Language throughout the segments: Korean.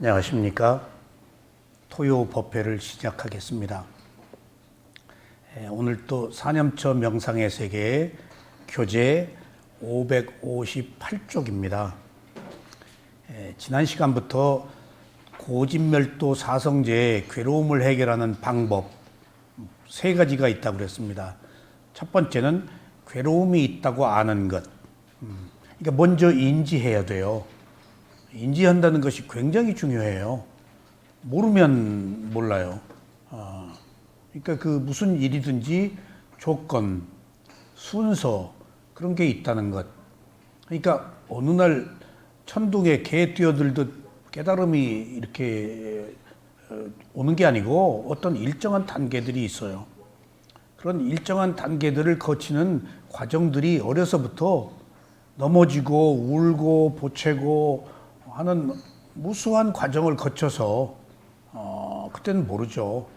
안녕하십니까. 토요 법회를 시작하겠습니다. 오늘 또 사념처 명상의 세계 교재 558쪽입니다. 지난 시간부터 고진멸도 사성제의 괴로움을 해결하는 방법 세 가지가 있다고 그랬습니다. 첫 번째는 괴로움이 있다고 아는 것. 그러니까 먼저 인지해야 돼요. 인지한다는 것이 굉장히 중요해요. 모르면 몰라요. 그러니까 그 무슨 일이든지 조건, 순서 그런 게 있다는 것. 그러니까 어느 날 천둥에 개 뛰어들듯 깨달음이 이렇게 오는 게 아니고 어떤 일정한 단계들이 있어요. 그런 일정한 단계들을 거치는 과정들이 어려서부터 넘어지고 울고 보채고 하는 무수한 과정을 거쳐서 그때는 모르죠.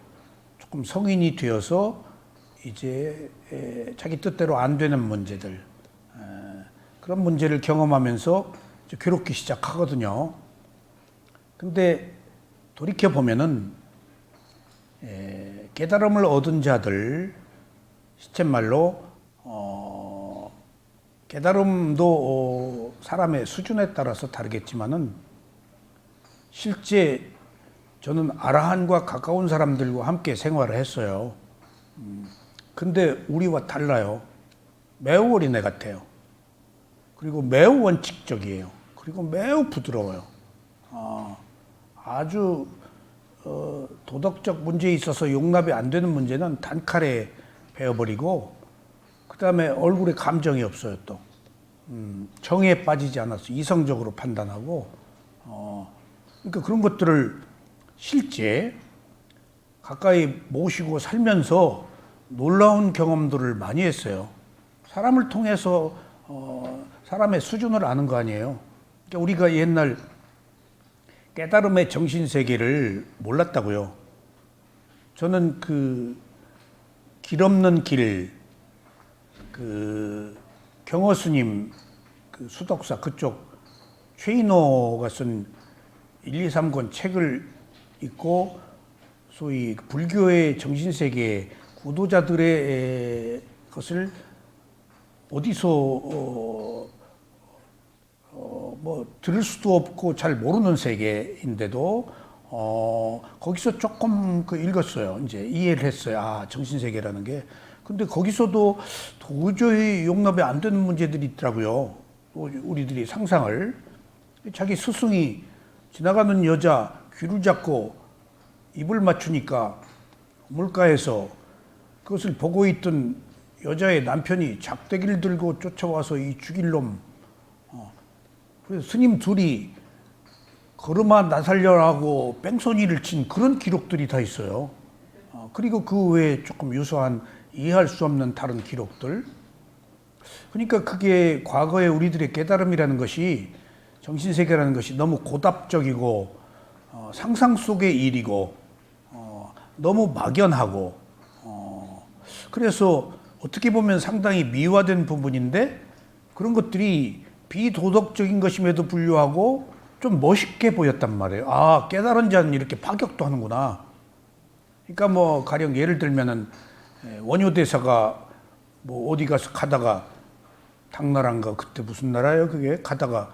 조금 성인이 되어서 이제 자기 뜻대로 안 되는 문제들, 그런 문제를 경험하면서 괴롭기 시작하거든요. 근데 돌이켜 보면은 깨달음을 얻은 자들, 시쳇말로 깨달음도 사람의 수준에 따라서 다르겠지만은 실제 저는 아라한과 가까운 사람들과 함께 생활을 했어요. 근데 우리와 달라요. 매우 어린애 같아요. 그리고 매우 원칙적이에요. 그리고 매우 부드러워요. 아주 도덕적 문제에 있어서 용납이 안 되는 문제는 단칼에 베어버리고, 그 다음에 얼굴에 감정이 없어요. 또 정에 빠지지 않아서 이성적으로 판단하고, 그러니까 그런 것들을 실제 가까이 모시고 살면서 놀라운 경험들을 많이 했어요. 사람을 통해서 사람의 수준을 아는 거 아니에요. 그러니까 우리가 옛날 깨달음의 정신세계를 몰랐다고요. 저는 그 길 없는 길, 그 경허스님 그 수덕사 그쪽 최인호가 쓴 1, 2, 3권 책을 읽고 소위 불교의 정신세계 구도자들의 것을 어디서 뭐 들을 수도 없고 잘 모르는 세계인데도 거기서 조금 읽었어요. 이제 이해를 했어요. 아, 정신세계라는 게. 근데 거기서도 도저히 용납이 안 되는 문제들이 있더라고요. 우리들이 상상을. 자기 스승이 지나가는 여자 귀를 잡고 입을 맞추니까 물가에서 그것을 보고 있던 여자의 남편이 작대기를 들고 쫓아와서 이 죽일 놈. 그래서 스님 둘이 걸음아 나 살려라고 뺑소니를 친 그런 기록들이 다 있어요. 그리고 그 외에 조금 유사한 이해할 수 없는 다른 기록들. 그러니까 그게 과거에 우리들의 깨달음이라는 것이, 정신세계라는 것이 너무 고답적이고 상상 속의 일이고 너무 막연하고 그래서 어떻게 보면 상당히 미화된 부분인데, 그런 것들이 비도덕적인 것임에도 불구하고 좀 멋있게 보였단 말이에요. 아, 깨달은 자는 이렇게 파격도 하는구나. 그러니까 뭐 가령 예를 들면은 원효대사가 뭐 어디 가서 가다가, 당나라인가 그때 무슨 나라예요 그게, 가다가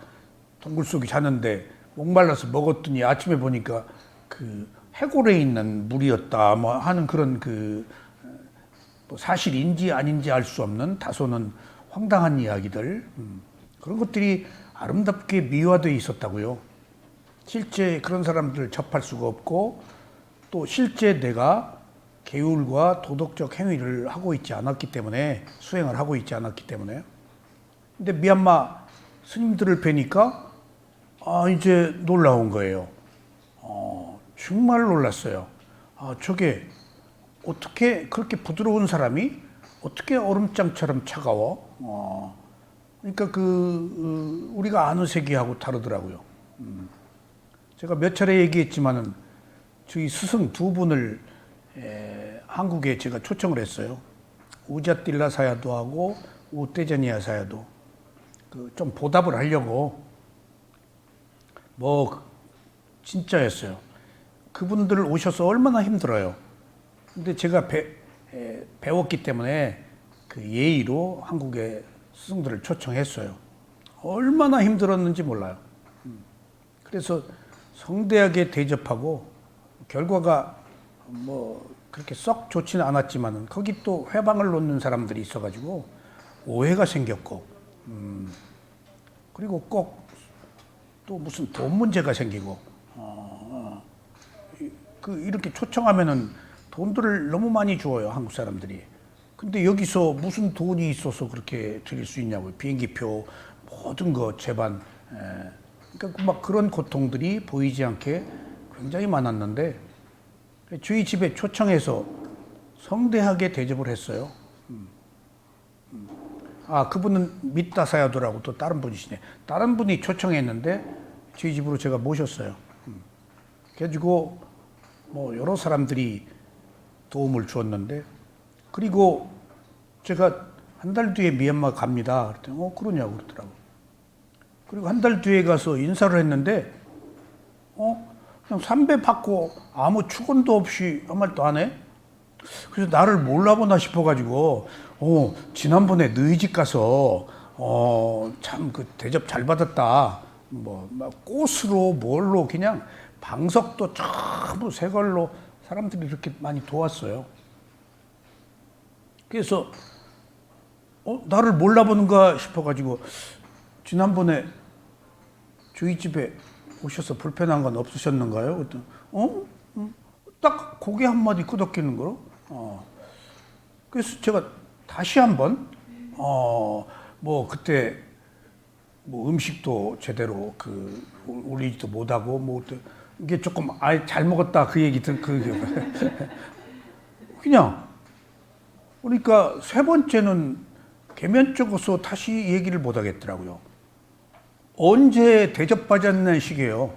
동굴 속에 자는데 목말라서 먹었더니 아침에 보니까 그 해골에 있는 물이었다 뭐 하는 그런 뭐 사실인지 아닌지 알 수 없는 다소는 황당한 이야기들, 그런 것들이 아름답게 미화되어 있었다고요. 실제 그런 사람들을 접할 수가 없고, 또 실제 내가 계율과 도덕적 행위를 하고 있지 않았기 때문에, 수행을 하고 있지 않았기 때문에. 근데 미얀마 스님들을 뵈니까 이제 놀라운 거예요. 정말 놀랐어요. 저게 어떻게 그렇게 부드러운 사람이 어떻게 얼음장처럼 차가워? 그러니까 우리가 아는 세계하고 다르더라고요. 제가 몇 차례 얘기했지만은 저희 스승 두 분을 한국에 제가 초청을 했어요. 우자틸라 사야도 하고 우떼자니아 사야도. 좀 보답을 하려고 뭐 진짜였어요. 그분들 오셔서 얼마나 힘들어요. 근데 제가 배웠기 때문에 그 예의로 한국의 스승들을 초청했어요. 얼마나 힘들었는지 몰라요. 그래서 성대하게 대접하고 결과가 뭐 그렇게 썩 좋지는 않았지만 거기 또 회방을 놓는 사람들이 있어가지고 오해가 생겼고 그리고 꼭 또 무슨 돈 문제가 생기고 이렇게 초청하면은 돈들을 너무 많이 줘요, 한국 사람들이. 근데 여기서 무슨 돈이 있어서 그렇게 드릴 수 있냐고요. 비행기표 모든 거 제반. 그러니까 막 그런 고통들이 보이지 않게 굉장히 많았는데 저희 집에 초청해서 성대하게 대접을 했어요. 그분은 미타사야도라고 또 다른 분이시네. 다른 분이 초청했는데 저희 집으로 제가 모셨어요. 그래가지고 뭐 여러 사람들이 도움을 주었는데, 그리고 제가 한 달 뒤에 미얀마 갑니다. 그랬더니 그러냐고 그러더라고. 그리고 한 달 뒤에 가서 인사를 했는데 그냥 삼배 받고 아무 축원도 없이 아무 말도 안 해. 그래서 나를 몰라보나 싶어가지고 지난번에 너희 집 가서 참 그 대접 잘 받았다. 뭐 막 꽃으로 뭘로 그냥 방석도 전부 새 걸로 사람들이 이렇게 많이 도왔어요. 그래서 나를 몰라보는가 싶어가지고 지난번에 저희 집에 오셔서 불편한 건 없으셨는가요? 그랬더니 딱 고개 한마디 끄덕이는 거로. 그래서 제가 다시 한번 뭐 그때 뭐 음식도 제대로 올리지도 못하고 뭐 이게 조금 잘 먹었다 그 얘기 그냥 그러니까 세 번째는 개면적으로 다시 얘기를 못 하겠더라고요. 언제 대접받았는 시기예요.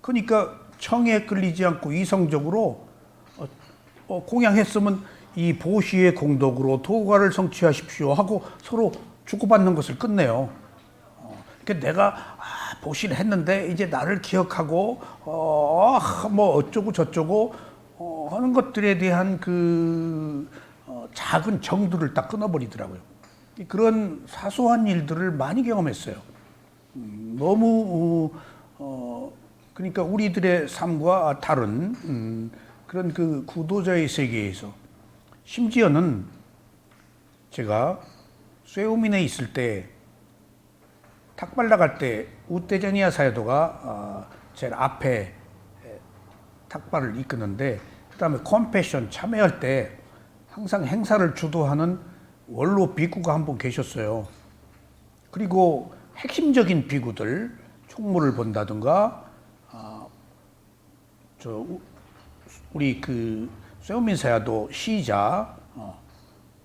그러니까 청에 끌리지 않고 이성적으로 공양했으면 이 보시의 공덕으로 도가를 성취하십시오 하고 서로 주고받는 것을 끝내요. 그러니까 내가 보시를 했는데 이제 나를 기억하고 뭐 어쩌고 저쩌고 하는 것들에 대한 작은 정들을 딱 끊어버리더라고요. 그런 사소한 일들을 많이 경험했어요. 너무 그러니까 우리들의 삶과 다른 그런 그 구도자의 세계에서, 심지어는 제가 쇠우민에 있을 때 탁발 나갈 때 우떼자니아 사야도가 제일 앞에 탁발을 이끄는데, 그다음에 컴패션 참여할 때 항상 행사를 주도하는 원로 비구가 한 분 계셨어요. 그리고 핵심적인 비구들, 총무를 본다든가 우리 쇠우민 사야도 시자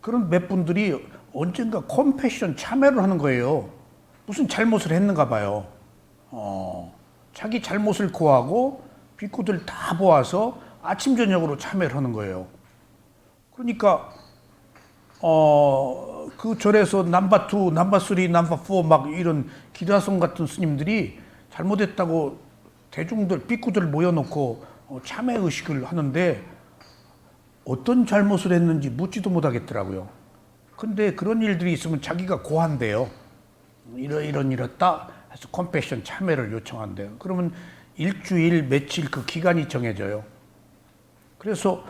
그런 몇 분들이 언젠가 컴패션 참여를 하는 거예요. 무슨 잘못을 했는가 봐요. 자기 잘못을 고하고 비구들 다 모아서 아침 저녁으로 참여를 하는 거예요. 그러니까 그 절에서 넘버 2, 넘버 3, 넘버 4 막 이런 기라성 같은 스님들이 잘못했다고 대중들, 비구들 모여놓고 참회 의식을 하는데 어떤 잘못을 했는지 묻지도 못하겠더라고요. 근데 그런 일들이 있으면 자기가 고한대요. 이렇다 해서 컴패션 참회를 요청한대요. 그러면 일주일, 며칠 그 기간이 정해져요. 그래서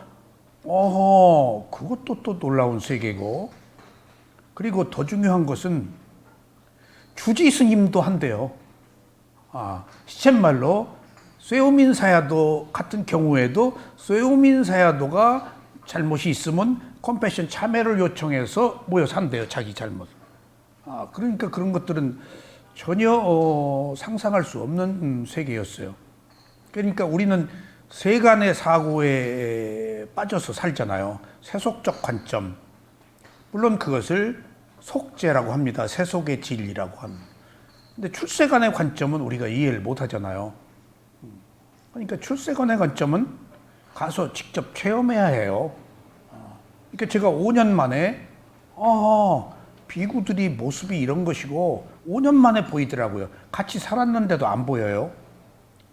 그것도 또 놀라운 세계고, 그리고 더 중요한 것은 주지 스님도 한대요. 시쳇말로 쇠우민 사야도 같은 경우에도 쇠우민 사야도가 잘못이 있으면 컴패션 참회를 요청해서 모여 산대요, 자기 잘못. 그러니까 그런 것들은 전혀 상상할 수 없는 세계였어요. 그러니까 우리는 세간의 사고에 빠져서 살잖아요. 세속적 관점. 물론 그것을 속죄라고 합니다. 세속의 진리라고 합니다. 근데 출세간의 관점은 우리가 이해를 못 하잖아요. 그러니까 출세간의 관점은 가서 직접 체험해야 해요. 그러니까 제가 5년 만에 비구들이 모습이 이런 것이고 5년 만에 보이더라고요. 같이 살았는데도 안 보여요.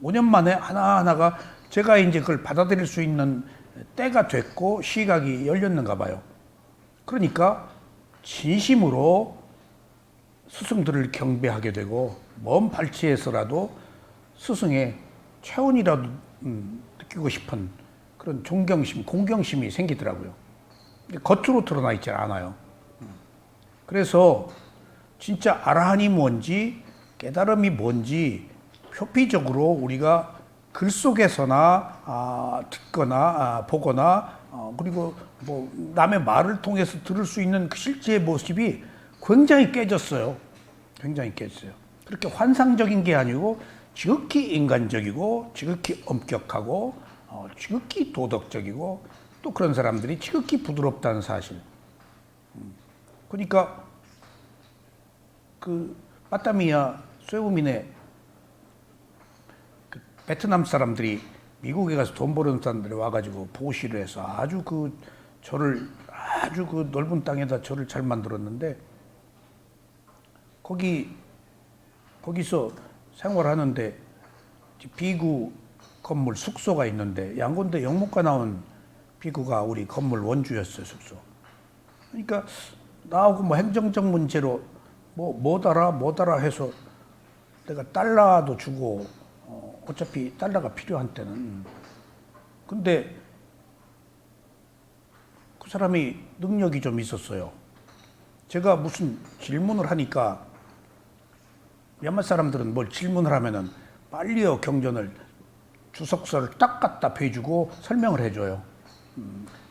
5년 만에 하나하나가 제가 이제 그걸 받아들일 수 있는 때가 됐고 시각이 열렸는가 봐요. 그러니까 진심으로 스승들을 경배하게 되고 먼 발치에서라도 스승의 체온이라도 느끼고 싶은 그런 존경심, 공경심이 생기더라고요. 겉으로 드러나 있지 않아요. 그래서 진짜 아라한이 뭔지 깨달음이 뭔지 표피적으로 우리가 글 속에서나 듣거나 보거나 그리고 뭐 남의 말을 통해서 들을 수 있는 그 실제의 모습이 굉장히 깨졌어요. 굉장히 깨졌어요. 그렇게 환상적인 게 아니고 지극히 인간적이고 지극히 엄격하고 지극히 도덕적이고 또 그런 사람들이 지극히 부드럽다는 사실. 그러니까 그 빠따미야 쇠우민의 그 베트남 사람들이 미국에 가서 돈 버는 사람들이 와가지고 보시를 해서 아주 그 절을 아주 그 넓은 땅에다 절을 잘 만들었는데 거기서 생활하는데 비구 건물 숙소가 있는데 양곤대 영문과 나온 비구가 우리 건물 원주였어요. 숙소. 그러니까 나하고 뭐 행정적 문제로 뭐더라 해서 내가 달러도 주고 어차피 달러가 필요한 때는 근데 그 사람이 능력이 좀 있었어요. 제가 무슨 질문을 하니까 미얀마 사람들은 뭘 질문을 하면은 빨리요 경전을 주석서를 딱 갖다 배주고 설명을 해줘요.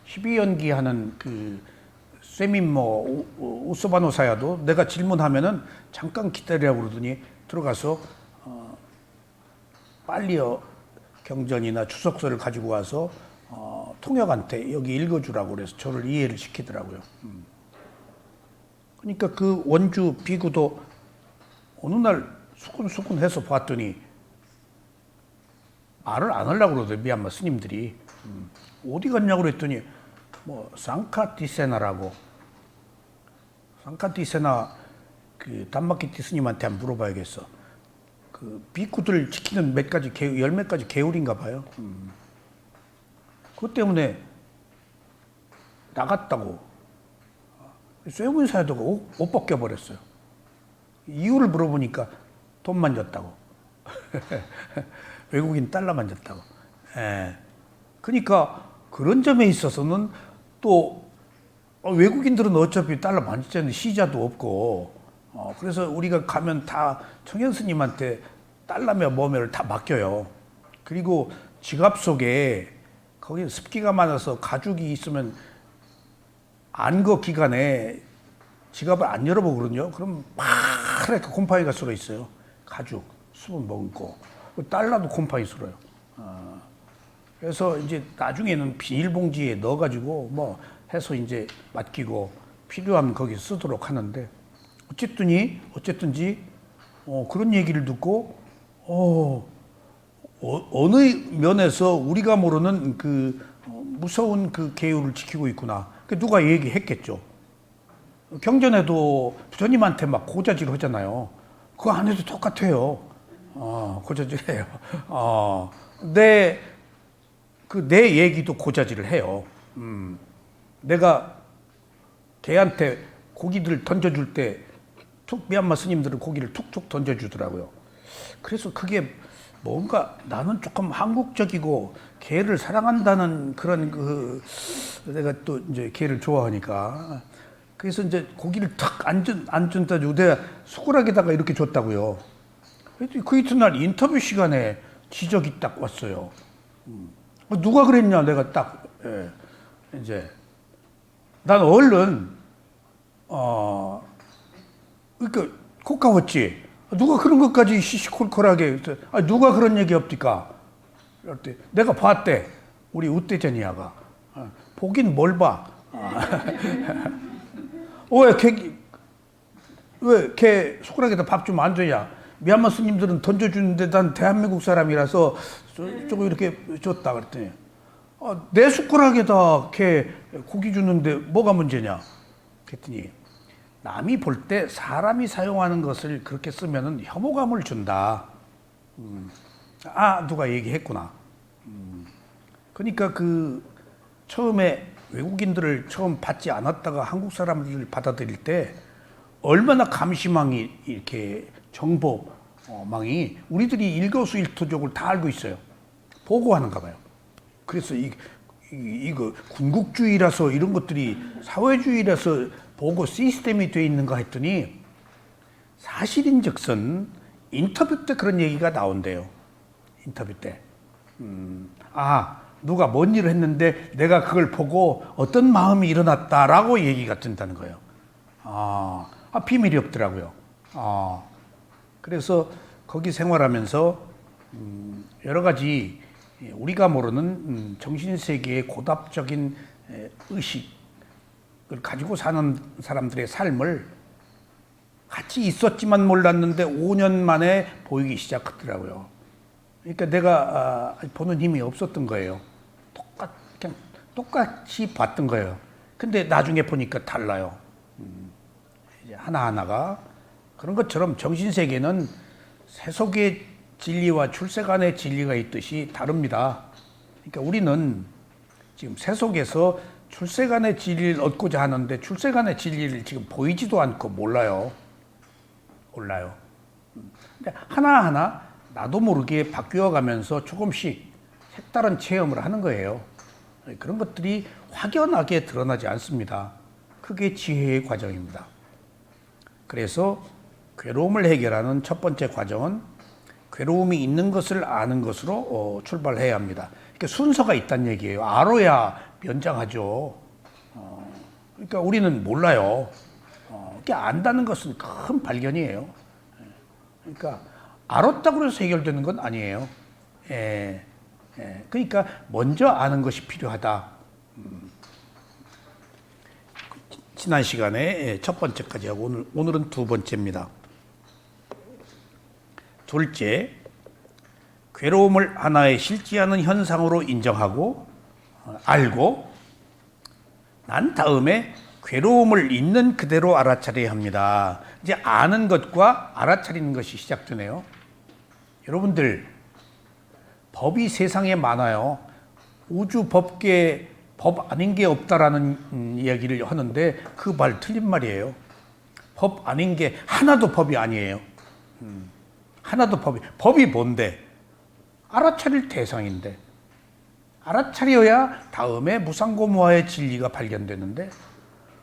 12연기 하는 그 쇠민모 우소바노사야도 내가 질문하면은 잠깐 기다리라고 그러더니 들어가서 빨리요 경전이나 주석서를 가지고 와서 통역한테 여기 읽어주라고 그래서 저를 이해를 시키더라고요. 그러니까 그 원주 비구도 어느 날 수군수군해서 봤더니 말을 안 하려고 그러더라고요. 미얀마 스님들이. 어디 갔냐고 그랬더니 뭐 상카티세나라고 상카티세나 그 단마키티 스님한테 한번 물어봐야겠어. 그 비구들 지키는 몇 가지 열 몇 가지 계율인가 봐요. 그것 때문에 나갔다고. 쇠군 사야도가 옷 벗겨버렸어요. 이유를 물어보니까 돈만 줬다고. 외국인 달러만 줬다고. 예. 그러니까 그런 점에 있어서는 또 외국인들은 어차피 달러 만지자는 시자도 없고 그래서 우리가 가면 다 청현 스님한테 달러며 뭐며를 다 맡겨요. 그리고 지갑 속에 거기 습기가 많아서 가죽이 있으면 안거 기간에 지갑을 안 열어보거든요. 그럼 파랗게 곰팡이가 쓸어 있어요. 가죽, 수분 머금고. 달러도 곰팡이 쓸어요. 그래서 이제 나중에는 비닐봉지에 넣어가지고 뭐 해서 이제 맡기고 필요하면 거기 쓰도록 하는데 어쨌든지 그런 얘기를 듣고 어느 면에서 우리가 모르는 그 무서운 그 계율을 지키고 있구나. 누가 얘기했겠죠. 경전에도 부처님한테 막 고자질 하잖아요. 그거 안 해도 똑같아요. 고자질해요. 내 얘기도 고자질을 해요. 내가 걔한테 고기들 던져줄 때 미얀마 스님들은 고기를 툭툭 던져주더라고요. 그래서 그게 뭔가 나는 조금 한국적이고 개를 사랑한다는 그런 내가 또 이제 개를 좋아하니까 그래서 이제 고기를 탁 안 준다 주고 내가 숟가락에다가 이렇게 줬다고요. 그 이튿날 인터뷰 시간에 지적이 딱 왔어요. 누가 그랬냐 내가 딱 이제 난 얼른 그러니까 고까웠지. 누가 그런 것까지 시시콜콜하게 누가 그런 얘기 없디까? 그때 내가 봤대. 우리 우대전이야가 보긴 뭘 봐. 왜 걔 숟가락에다 밥 좀 안 줘야? 미얀마 스님들은 던져주는데 난 대한민국 사람이라서 조금 이렇게 줬다 그랬더니 내 숟가락에다 걔 고기 주는데 뭐가 문제냐? 그랬더니 남이 볼 때 사람이 사용하는 것을 그렇게 쓰면은 혐오감을 준다. 아, 누가 얘기했구나. 그러니까 그 처음에 외국인들을 처음 받지 않았다가 한국 사람들을 받아들일 때 얼마나 감시망이 이렇게 정보망이 우리들이 일거수일투족을 다 알고 있어요. 보고하는가 봐요. 그래서 이거 군국주의라서 이런 것들이 사회주의라서 보고 시스템이 돼 있는가 했더니 사실인즉슨 인터뷰 때 그런 얘기가 나온대요. 인터뷰 때. 누가 뭔 일을 했는데 내가 그걸 보고 어떤 마음이 일어났다라고 얘기가 된다는 거예요. 비밀이 없더라고요. 그래서 거기 생활하면서 여러 가지 우리가 모르는 정신세계의 고답적인 의식을 가지고 사는 사람들의 삶을 같이 있었지만 몰랐는데 5년 만에 보이기 시작하더라고요. 그러니까 내가 보는 힘이 없었던 거예요. 그냥 똑같이 봤던 거예요. 근데 나중에 보니까 달라요. 이제 하나하나가 그런 것처럼 정신세계는 세속의 진리와 출세간의 진리가 있듯이 다릅니다. 그러니까 우리는 지금 세속에서 출세간의 진리를 얻고자 하는데 출세간의 진리를 지금 보이지도 않고 몰라요. 근데 하나하나 나도 모르게 바뀌어 가면서 조금씩 색다른 체험을 하는 거예요. 그런 것들이 확연하게 드러나지 않습니다. 그게 지혜의 과정입니다. 그래서 괴로움을 해결하는 첫 번째 과정은 괴로움이 있는 것을 아는 것으로 출발해야 합니다. 그러니까 순서가 있다는 얘기예요. 알아야 면장하죠. 그러니까 우리는 몰라요. 그러니까 안다는 것은 큰 발견이에요. 그러니까 알았다고 해서 해결되는 건 아니에요. 그러니까 먼저 아는 것이 필요하다. 지난 시간에 첫 번째까지 하고 오늘은 두 번째입니다. 둘째, 괴로움을 하나의 실지 않은 현상으로 인정하고 알고 난 다음에 괴로움을 있는 그대로 알아차려야 합니다. 이제 아는 것과 알아차리는 것이 시작되네요. 여러분들, 법이 세상에 많아요. 우주 법계에 법 아닌 게 없다라는 이야기를 하는데 그 말 틀린 말이에요. 법 아닌 게 하나도 법이 아니에요. 하나도 법이 뭔데? 알아차릴 대상인데. 알아차려야 다음에 무상고무화의 진리가 발견되는데,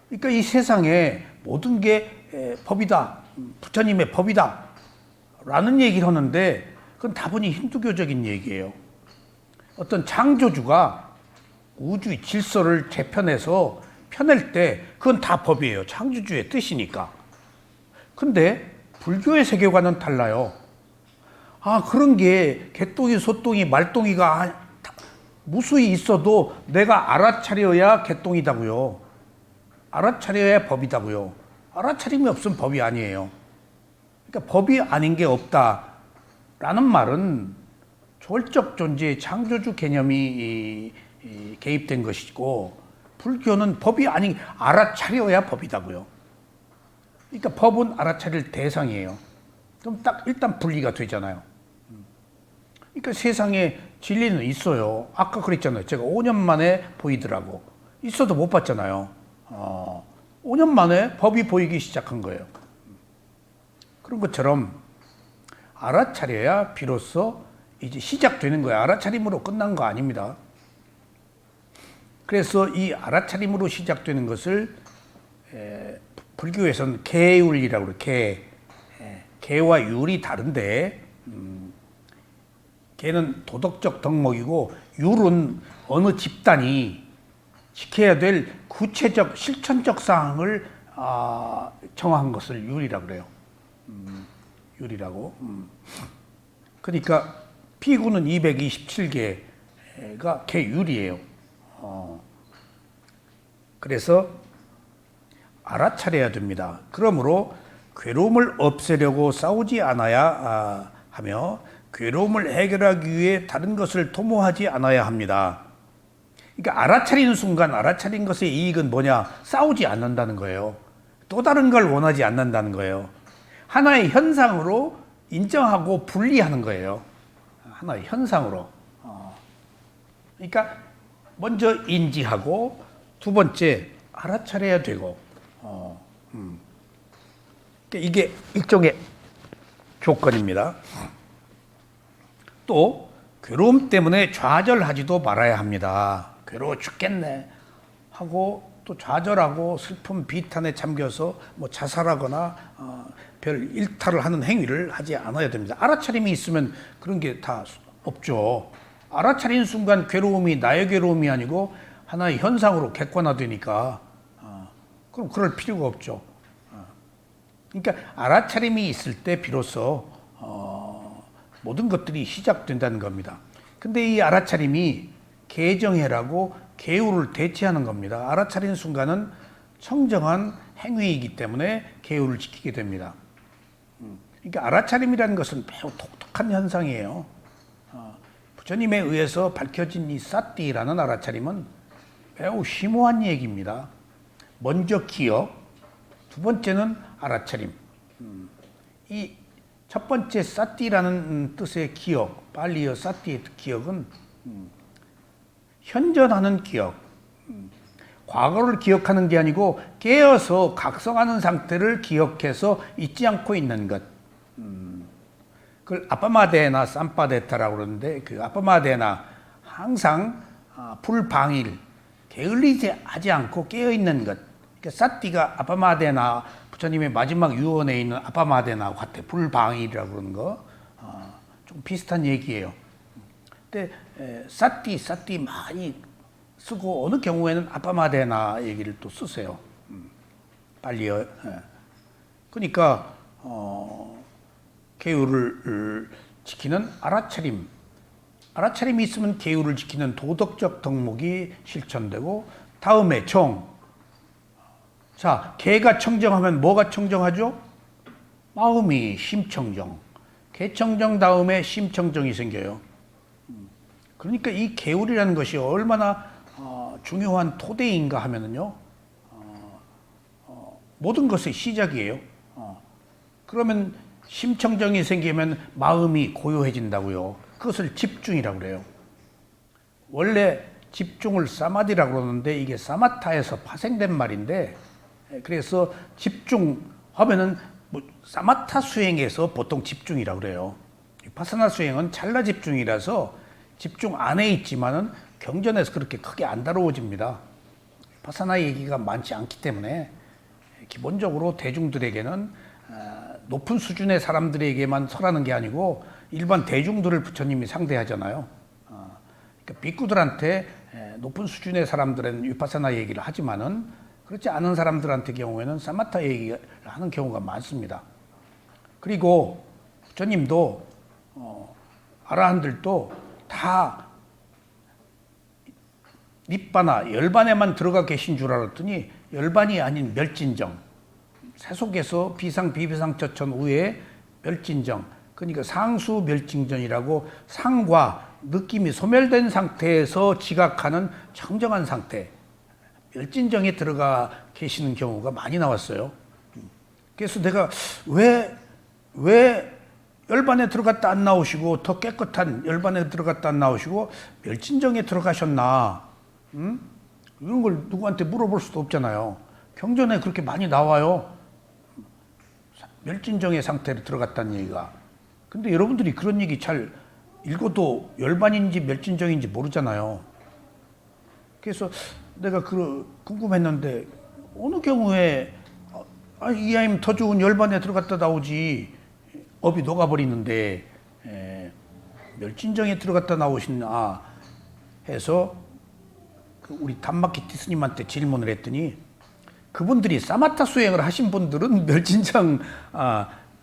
그러니까 이 세상에 모든 게 법이다. 부처님의 법이다. 라는 얘기를 하는데 그건 다분히 힌두교적인 얘기예요. 어떤 창조주가 우주의 질서를 재편해서 펴낼 때 그건 다 법이에요. 창조주의 뜻이니까. 근데 불교의 세계관은 달라요. 그런 게 개똥이, 소똥이, 말똥이가 무수히 있어도 내가 알아차려야 개똥이다고요. 알아차려야 법이다고요. 알아차림이 없으면 법이 아니에요. 그러니까 법이 아닌 게 없다라는 말은 초월적 존재의 창조주 개념이 개입된 것이고, 불교는 법이 아닌 알아차려야 법이다고요. 그러니까 법은 알아차릴 대상이에요. 그럼 딱 일단 분리가 되잖아요. 그러니까 세상에 진리는 있어요. 아까 그랬잖아요. 제가 5년 만에 보이더라고. 있어도 못 봤잖아요. 5년 만에 법이 보이기 시작한 거예요. 그런 것처럼 알아차려야 비로소 이제 시작되는 거예요. 알아차림으로 끝난 거 아닙니다. 그래서 이 알아차림으로 시작되는 것을 불교에서는 개율이라고 그래요. 개와 율이 다른데, 개는 도덕적 덕목이고 율은 어느 집단이 지켜야 될 구체적 실천적 사항을 정한 것을 율이라고 그래요. 율이라고. 그러니까 피구는 227개가 개율이에요. 그래서 알아차려야 됩니다. 그러므로 괴로움을 없애려고 싸우지 않아야 하며 괴로움을 해결하기 위해 다른 것을 도모하지 않아야 합니다. 그러니까 알아차리는 순간 알아차린 것의 이익은 뭐냐? 싸우지 않는다는 거예요. 또 다른 걸 원하지 않는다는 거예요. 하나의 현상으로 인정하고 분리하는 거예요. 하나의 현상으로. 그러니까 먼저 인지하고 두 번째 알아차려야 되고. 그러니까 이게 일종의 조건입니다. 또 괴로움 때문에 좌절하지도 말아야 합니다. 괴로워 죽겠네 하고 또 좌절하고 슬픔 비탄에 잠겨서 뭐 자살하거나 별 일탈을 하는 행위를 하지 않아야 됩니다. 알아차림이 있으면 그런 게 다 없죠. 알아차린 순간 괴로움이 나의 괴로움이 아니고 하나의 현상으로 객관화되니까 그럼 그럴 필요가 없죠. 그러니까 알아차림이 있을 때 비로소 모든 것들이 시작된다는 겁니다. 근데 이 알아차림이 개정해라고 계율을 대체하는 겁니다. 알아차린 순간은 청정한 행위이기 때문에 계율을 지키게 됩니다. 그러니까 알아차림이라는 것은 매우 독특한 현상이에요. 부처님에 의해서 밝혀진 이 사띠라는 알아차림은 매우 심오한 얘기입니다. 먼저 기억, 두 번째는 알아차림. 이 첫 번째 사띠라는 뜻의 기억, 발리어 사띠의 기억은 현존하는 기억, 과거를 기억하는 게 아니고 깨어서 각성하는 상태를 기억해서 잊지 않고 있는 것. 그걸 아빠마데나 삼빠데타라고 그러는데 그 아빠마데나 항상 불방일, 게을리지 하지 않고 깨어 있는 것. 그러니까 사띠가 아빠마데나 부처님의 마지막 유언에 있는 아빠마데나 같아. 불방일이라고 그러는 거. 좀 비슷한 얘기예요. 근데 사띠 많이 쓰고 어느 경우에는 아빠마데나 얘기를 또 쓰세요. 빨리요. 그러니까 계율을 지키는 알아차림. 알아차림이 있으면 계율을 지키는 도덕적 덕목이 실천되고 다음에 정. 자, 개가 청정하면 뭐가 청정하죠? 마음이 심청정. 개청정 다음에 심청정이 생겨요. 그러니까 이 계율이라는 것이 얼마나 중요한 토대인가 하면은요, 모든 것의 시작이에요. 그러면 심청정이 생기면 마음이 고요해진다고요. 그것을 집중이라고 그래요. 원래 집중을 사마디라고 그러는데 이게 사마타에서 파생된 말인데, 그래서 집중하면은 뭐 사마타 수행에서 보통 집중이라고 그래요. 파사나 수행은 찰나 집중이라서 집중 안에 있지만은 경전에서 그렇게 크게 안 다루어집니다. 파사나 얘기가 많지 않기 때문에 기본적으로 대중들에게는 높은 수준의 사람들에게만 설하는 게 아니고 일반 대중들을 부처님이 상대하잖아요. 그러니까 비구들한테 높은 수준의 사람들은 위파사나 얘기를 하지만은 그렇지 않은 사람들한테 경우에는 사마타 얘기를 하는 경우가 많습니다. 그리고 부처님도 아라한들도 다 닛바나 열반에만 들어가 계신 줄 알았더니 열반이 아닌 멸진정, 세속에서 비상 비비상 처천 후에 멸진정, 그러니까 상수 멸진정이라고 상과 느낌이 소멸된 상태에서 지각하는 청정한 상태, 멸진정에 들어가 계시는 경우가 많이 나왔어요. 그래서 내가 왜 열반에 들어갔다 안 나오시고 더 깨끗한 열반에 들어갔다 안 나오시고 멸진정에 들어가셨나? 이런 걸 누구한테 물어볼 수도 없잖아요. 경전에 그렇게 많이 나와요. 멸진정의 상태로 들어갔다는 얘기가. 근데 여러분들이 그런 얘기 잘 읽어도 열반인지 멸진정인지 모르잖아요. 그래서 내가 궁금했는데 어느 경우에 이 아이는 더 좋은 열반에 들어갔다 나오지 업이 녹아버리는데 멸진정에 들어갔다 나오시나 해서 우리 단마키티 스님한테 질문을 했더니 그분들이 사마타 수행을 하신 분들은 멸진정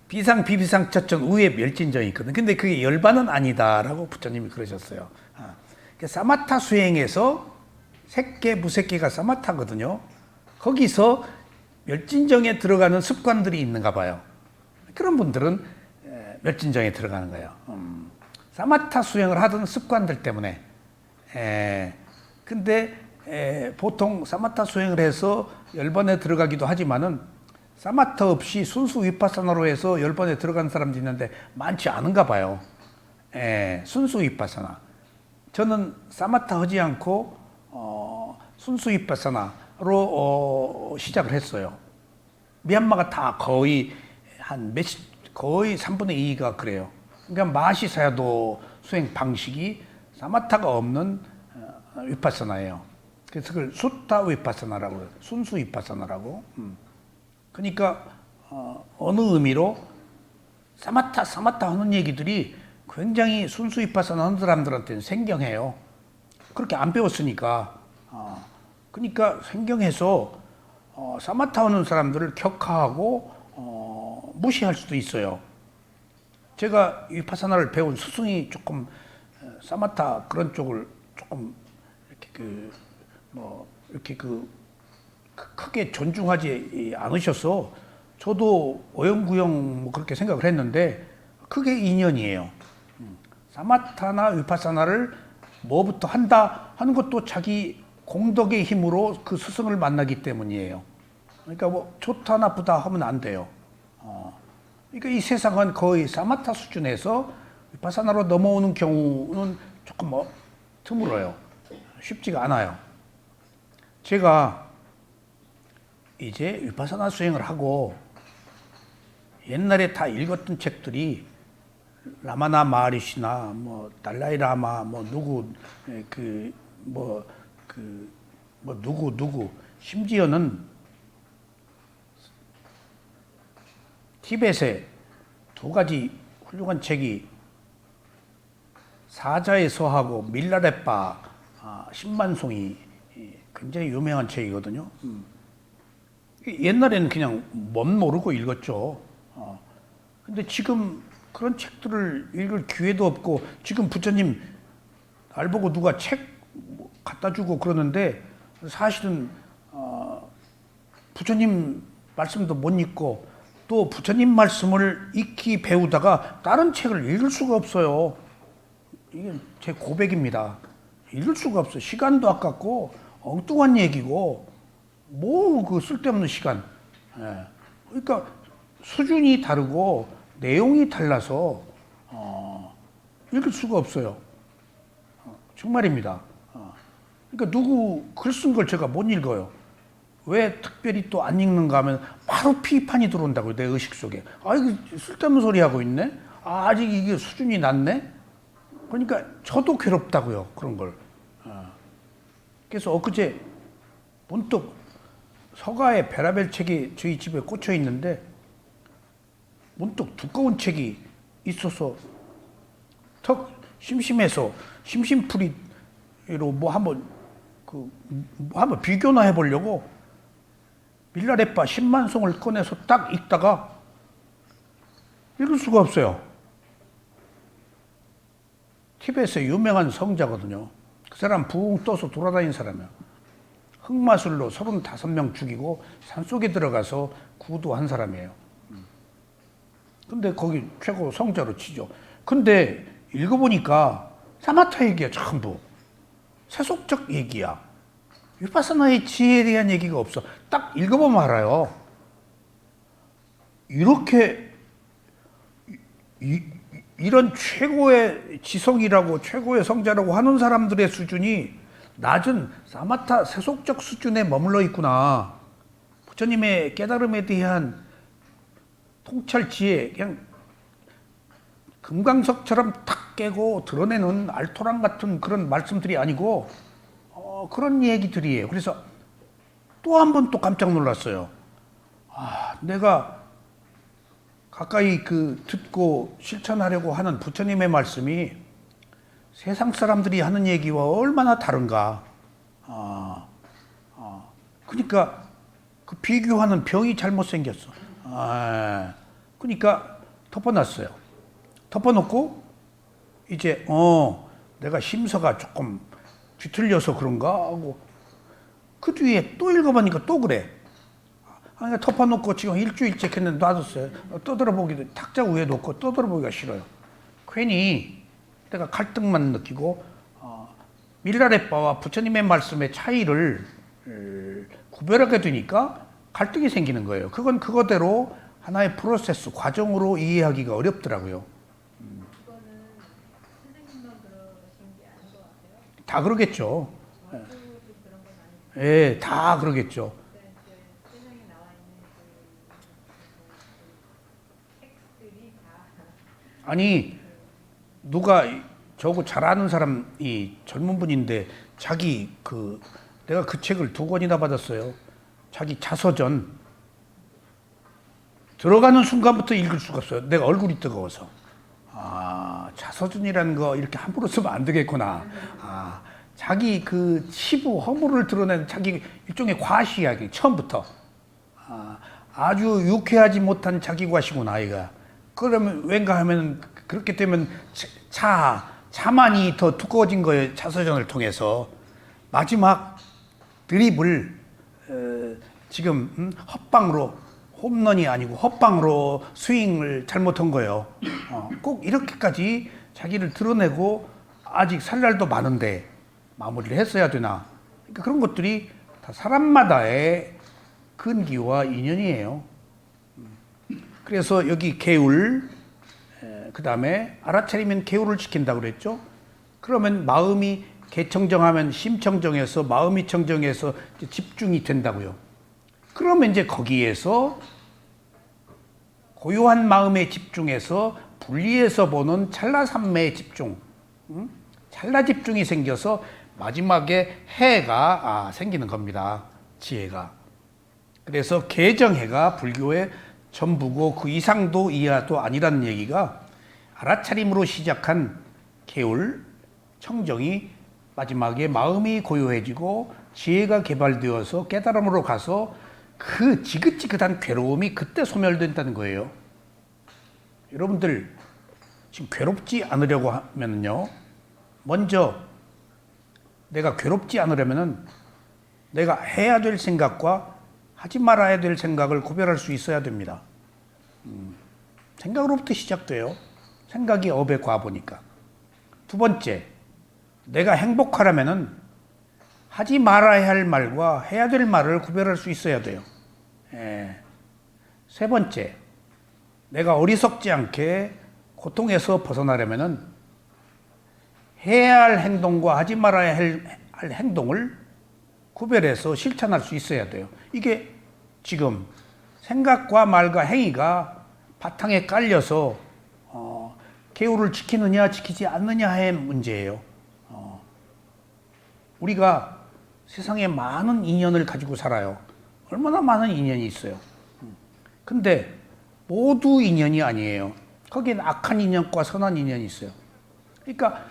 비상 비비상 처천 후에 멸진정이 있거든. 근데 그게 열반은 아니다라고 부처님이 그러셨어요. 사마타 수행에서 색계 무색계가 사마타거든요. 거기서 멸진정에 들어가는 습관들이 있는가 봐요. 그런 분들은 멸진정에 들어가는 거예요. 사마타 수행을 하던 습관들 때문에. 근데 보통 사마타 수행을 해서 열반에 들어가기도 하지만은 사마타 없이 순수 위파사나로 해서 열반에 들어간 사람도 있는데 많지 않은가 봐요. 순수 위파사나. 저는 사마타 하지 않고 순수 위파사나로 시작을 했어요. 미얀마가 다 거의 거의 3분의 2가 그래요. 그러니까 마하시사야도 수행 방식이 사마타가 없는 위파사나예요. 그래서 그걸 수타 위파사나라고 그래요. 순수 위파사나라고. 그러니까 어느 의미로 사마타 하는 얘기들이 굉장히 순수 위파사나 하는 사람들한테는 생경해요. 그렇게 안 배웠으니까. 그러니까 생경해서 사마타 하는 사람들을 격하하고 무시할 수도 있어요. 제가 위파사나를 배운 스승이 조금 사마타 그런 쪽을 조금 이렇게 크게 존중하지 않으셔서 저도 어영부영 그렇게 생각을 했는데 그게 인연이에요. 사마타나 위파사나를 뭐부터 한다 하는 것도 자기 공덕의 힘으로 그 스승을 만나기 때문이에요. 그러니까 뭐 좋다 나쁘다 하면 안 돼요. 그러니까 이 세상은 거의 사마타 수준에서 위파사나로 넘어오는 경우는 조금 드물어요. 쉽지가 않아요. 제가 이제 위파사나 수행을 하고 옛날에 다 읽었던 책들이 라마나 마하리시나 달라이 라마 누구 심지어는 티벳에 두 가지 훌륭한 책이 사자의 서하고 밀라레빠 신만송이 굉장히 유명한 책이거든요. 옛날에는 그냥 뭔 모르고 읽었죠. 근데 지금 그런 책들을 읽을 기회도 없고 지금 부처님 날 보고 누가 책 갖다 주고 그러는데 사실은 부처님 말씀도 못 읽고 또 부처님 말씀을 익히 배우다가 다른 책을 읽을 수가 없어요. 이게 제 고백입니다. 읽을 수가 없어요. 시간도 아깝고 엉뚱한 얘기고 뭐 그 쓸데없는 시간. 그러니까 수준이 다르고 내용이 달라서 읽을 수가 없어요. 정말입니다. 그러니까 누구 글 쓴 걸 제가 못 읽어요. 왜 특별히 또 안 읽는가 하면 바로批판이 들어온다고요. 내 의식 속에. 이거 쓸데없는 소리 하고 있네. 아직 이게 수준이 낮네. 그러니까 저도 괴롭다고요. 그런 걸. 그래서 엊그제 문득 서가의 베라벨 책이 저희 집에 꽂혀 있는데 문득 두꺼운 책이 있어서 턱 심심해서 심심풀이로 한번 비교나 해보려고 밀라레빠 10만송을 꺼내서 딱 읽다가 읽을 수가 없어요. 티벳의 유명한 성자거든요. 그 사람 붕 떠서 돌아다니는 사람이에요. 흑마술로 35명 죽이고 산속에 들어가서 구두한 사람이에요. 근데 거기 최고 성자로 치죠. 근데 읽어보니까 사마타 얘기야, 전부. 세속적 얘기야. 위파사나의 지혜에 대한 얘기가 없어. 딱 읽어보면 알아요. 이렇게 이런 최고의 지성이라고 최고의 성자라고 하는 사람들의 수준이 낮은 사마타 세속적 수준에 머물러 있구나. 부처님의 깨달음에 대한 통찰 지혜, 그냥 금강석처럼 탁 깨고 드러내는 알토란 같은 그런 말씀들이 아니고 그런 얘기들이에요. 그래서 또 한 번 또 깜짝 놀랐어요. 내가 가까이 듣고 실천하려고 하는 부처님의 말씀이 세상 사람들이 하는 얘기와 얼마나 다른가. 그러니까 그 비교하는 병이 잘못 생겼어. 그러니까 덮어놨어요. 덮어놓고 이제 내가 심서가 조금 뒤틀려서 그런가 하고 그 뒤에 또 읽어보니까 또 그래. 그러니까 덮어놓고 지금 일주일째 했는데 놔뒀어요. 떠들어보기도 탁자 위에 놓고 떠들어보기가 싫어요. 괜히 내가 갈등만 느끼고 밀라레빠와 부처님의 말씀의 차이를 구별하게 되니까 갈등이 생기는 거예요. 그건 그거대로 하나의 프로세스, 과정으로 이해하기가 어렵더라고요. 다 그러겠죠. 예, 다 그러겠죠. 아니, 누가 저거 잘 아는 사람이 젊은 분인데 내가 그 책을 2권이나 받았어요. 자기 자서전 들어가는 순간부터 읽을 수가 없어요. 내가 얼굴이 뜨거워서. 아, 자서전이라는 거 이렇게 함부로 쓰면 안 되겠구나. 아, 자기 그 치부 허물을 드러내는 자기 일종의 과시 이야기 처음부터. 아주 유쾌하지 못한 자기 과시구나 이가. 그러면 왠가 하면 그렇게 되면 자만이 더 두꺼워진 거예요. 자서전을 통해서 마지막 드립을 지금 헛방으로 홈런이 아니고 헛방으로 스윙을 잘못한 거예요. 꼭 이렇게까지 자기를 드러내고 아직 살 날도 많은데 마무리를 했어야 되나. 그러니까 그런 것들이 다 사람마다의 근기와 인연이에요. 그래서 여기 개울, 그 다음에 알아차리면 개울을 지킨다고 그랬죠. 그러면 마음이 개청정하면 심청정해서 마음이 청정해서 집중이 된다고요. 그러면 이제 거기에서 고요한 마음에 집중해서 분리해서 보는 찰나삼매에 집중, 찰나 집중이 생겨서 마지막에 해가 생기는 겁니다. 지혜가. 그래서 개정해가 불교의 전부고 그 이상도 이하도 아니라는 얘기가 알아차림으로 시작한 개울, 청정이 마지막에 마음이 고요해지고 지혜가 개발되어서 깨달음으로 가서 그 지긋지긋한 괴로움이 그때 소멸된다는 거예요. 여러분들 지금 괴롭지 않으려고 하면요, 먼저 내가 괴롭지 않으려면은 내가 해야 될 생각과 하지 말아야 될 생각을 구별할 수 있어야 됩니다. 생각으로부터 시작돼요. 생각이 업의 과보니까. 두 번째, 내가 행복하려면은 하지 말아야 할 말과 해야 될 말을 구별할 수 있어야 돼요. 세 번째, 내가 어리석지 않게 고통에서 벗어나려면은 해야 할 행동과 하지 말아야 할 행동을 구별해서 실천할 수 있어야 돼요. 이게 지금 생각과 말과 행위가 바탕에 깔려서 개울을 지키느냐 지키지 않느냐의 문제예요. 우리가 세상에 많은 인연을 가지고 살아요. 얼마나 많은 인연이 있어요. 근데 모두 인연이 아니에요. 거기엔 악한 인연과 선한 인연이 있어요. 그러니까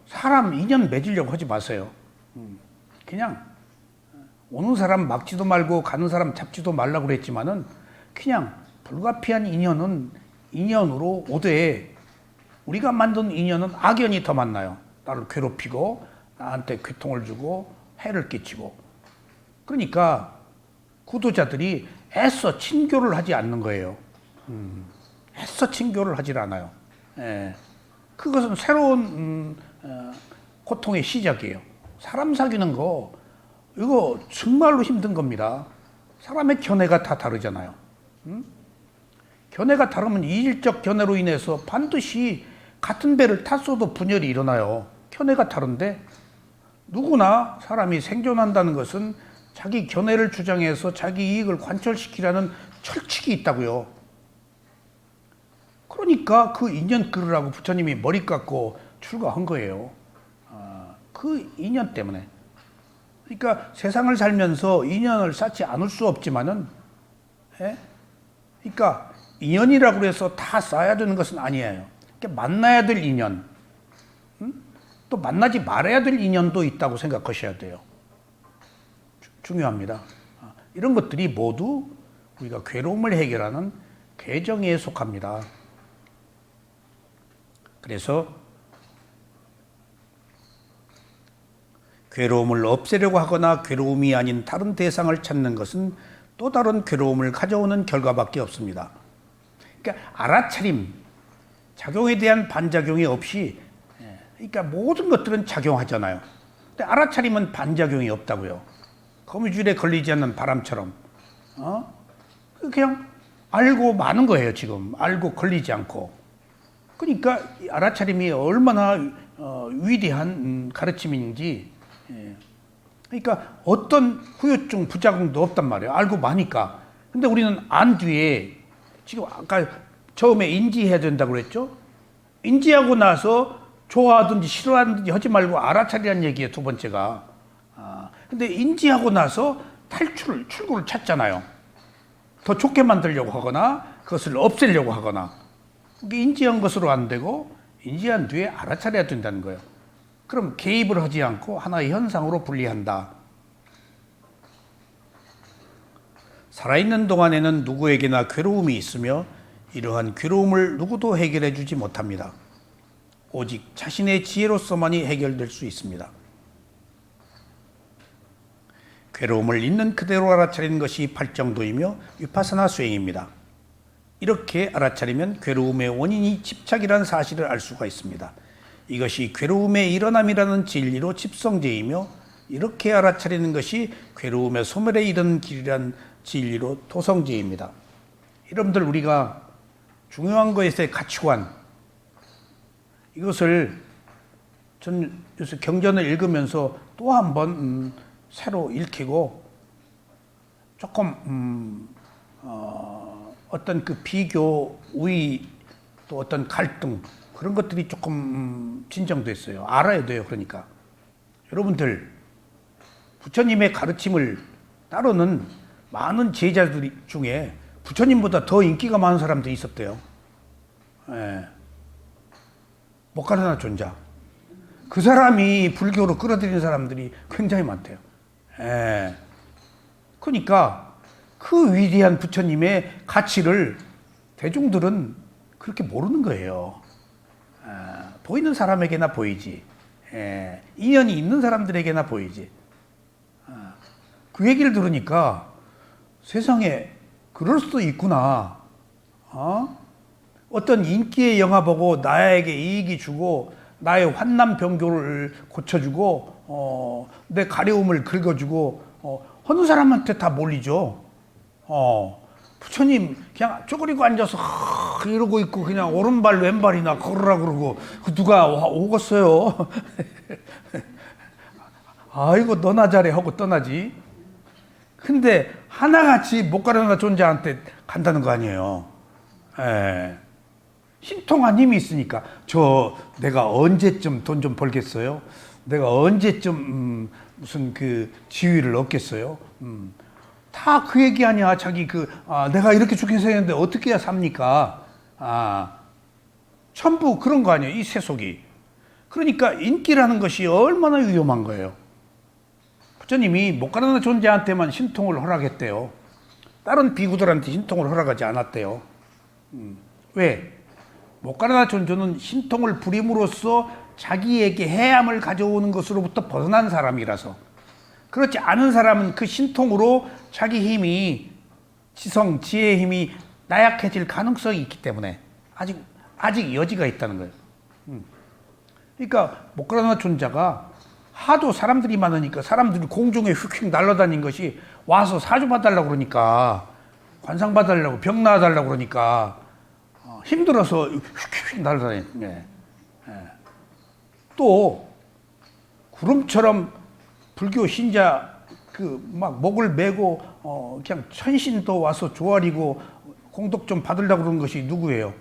사람 인연 맺으려고 하지 마세요. 그냥 오는 사람 막지도 말고 가는 사람 잡지도 말라고 그랬지만은 그냥 불가피한 인연은 인연으로 오되 우리가 만든 인연은 악연이 더 만나요. 나를 괴롭히고 나한테 고통을 주고 해를 끼치고. 그러니까 구도자들이 애써 친교를 하지 않는 거예요. 애써 친교를 하질 않아요. 그것은 새로운 고통의 시작이에요. 사람 사귀는 거 이거 정말로 힘든 겁니다. 사람의 견해가 다 다르잖아요. 견해가 다르면 이질적 견해로 인해서 반드시 같은 배를 탔어도 분열이 일어나요. 견해가 다른데 누구나 사람이 생존한다는 것은 자기 견해를 주장해서 자기 이익을 관철시키라는 철칙이 있다고요. 그러니까 그 인연 끌으라고 부처님이 머리 깎고 출가한 거예요. 그 인연 때문에. 그러니까 세상을 살면서 인연을 쌓지 않을 수 없지만은, 그러니까 인연이라고 해서 다 쌓아야 되는 것은 아니에요. 그러니까 만나야 될 인연, 또 만나지 말아야 될 인연도 있다고 생각하셔야 돼요. 중요합니다. 이런 것들이 모두 우리가 괴로움을 해결하는 계정에 속합니다. 그래서 괴로움을 없애려고 하거나 괴로움이 아닌 다른 대상을 찾는 것은 또 다른 괴로움을 가져오는 결과밖에 없습니다. 그러니까 알아차림, 작용에 대한 반작용이 없이, 그러니까 모든 것들은 작용하잖아요. 근데 알아차림은 반작용이 없다고요. 거미줄에 걸리지 않는 바람처럼. 그냥 알고 마는 거예요, 지금. 알고 걸리지 않고. 그러니까 알아차림이 얼마나 위대한 가르침인지. 예. 그러니까 어떤 후유증 부작용도 없단 말이에요. 알고 마니까. 근데 우리는 안 뒤에 지금 아까 처음에 인지해야 된다고 그랬죠. 인지하고 나서 좋아하든지 싫어하든지 하지 말고 알아차리라는 얘기예요. 두 번째가. 근데 인지하고 나서 출구를 찾잖아요. 더 좋게 만들려고 하거나 그것을 없애려고 하거나. 그게 인지한 것으로 안 되고 인지한 뒤에 알아차려야 된다는 거예요. 그럼 개입을 하지 않고 하나의 현상으로 분리한다. 살아있는 동안에는 누구에게나 괴로움이 있으며 이러한 괴로움을 누구도 해결해 주지 못합니다. 오직 자신의 지혜로서만이 해결될 수 있습니다. 괴로움을 있는 그대로 알아차리는 것이 팔정도이며 위파사나 수행입니다. 이렇게 알아차리면 괴로움의 원인이 집착이라는 사실을 알 수가 있습니다. 이것이 괴로움의 일어남이라는 진리로 집성제이며 이렇게 알아차리는 것이 괴로움의 소멸에 이르는 길이라는 진리로 토성제입니다. 여러분들 우리가 중요한 것의 가치관 이것을 전 요새 경전을 읽으면서 또 한 번 새로 읽히고 조금 어떤 그 비교, 우위 또 어떤 갈등 그런 것들이 조금 진정됐어요. 알아야 돼요. 그러니까 여러분들 부처님의 가르침을 따르는 많은 제자들 중에 부처님보다 더 인기가 많은 사람들이 있었대요. 예. 모카라나 존자. 그 사람이 불교로 끌어들인 사람들이 굉장히 많대요. 예. 그러니까 그 위대한 부처님의 가치를 대중들은 그렇게 모르는 거예요. 보이는 사람에게나 보이지. 인연이 있는 사람들에게나 보이지. 그 얘기를 들으니까 세상에 그럴 수도 있구나. 어떤 인기의 영화 보고 나에게 이익이 주고 나의 환난 병교를 고쳐주고 내 가려움을 긁어주고 어느 사람한테 다 몰리죠. 부처님 그냥 쪼그리고 앉아서 이러고 있고 그냥 오른발 왼발이나 걸으라 그러고 누가 오겠어요. 아이고 너나 잘해 하고 떠나지. 근데 하나같이 모카라나 존재한테 간다는 거 아니에요. 신통한 힘이 있으니까 내가 언제쯤 돈 좀 벌겠어요? 내가 언제쯤 무슨 그 지위를 얻겠어요? 다 그 얘기 아니야. 자기 내가 이렇게 좋게 생겼는데 어떻게 해야 삽니까? 전부 그런 거 아니에요. 이 세속이. 그러니까 인기라는 것이 얼마나 위험한 거예요. 부처님이 모카라나 존재한테만 신통을 허락했대요. 다른 비구들한테 신통을 허락하지 않았대요. 왜? 모카라나 존재는 신통을 부림으로써 자기에게 해함을 가져오는 것으로부터 벗어난 사람이라서. 그렇지 않은 사람은 그 신통으로 자기 힘이 지성, 지혜의 힘이 나약해질 가능성이 있기 때문에 아직 여지가 있다는 거예요. 그러니까 모카라나 존재가 하도 사람들이 많으니까 사람들이 공중에 휙휙 날아다닌 것이 와서 사주 봐달라고 그러니까 관상 봐달라고 병 나아달라고 그러니까 힘들어서 휙휙 날아다니네. 또 구름처럼 불교 신자 막 목을 메고 그냥 천신도 와서 조아리고 공덕 좀 받으려고 그러는 것이 누구예요?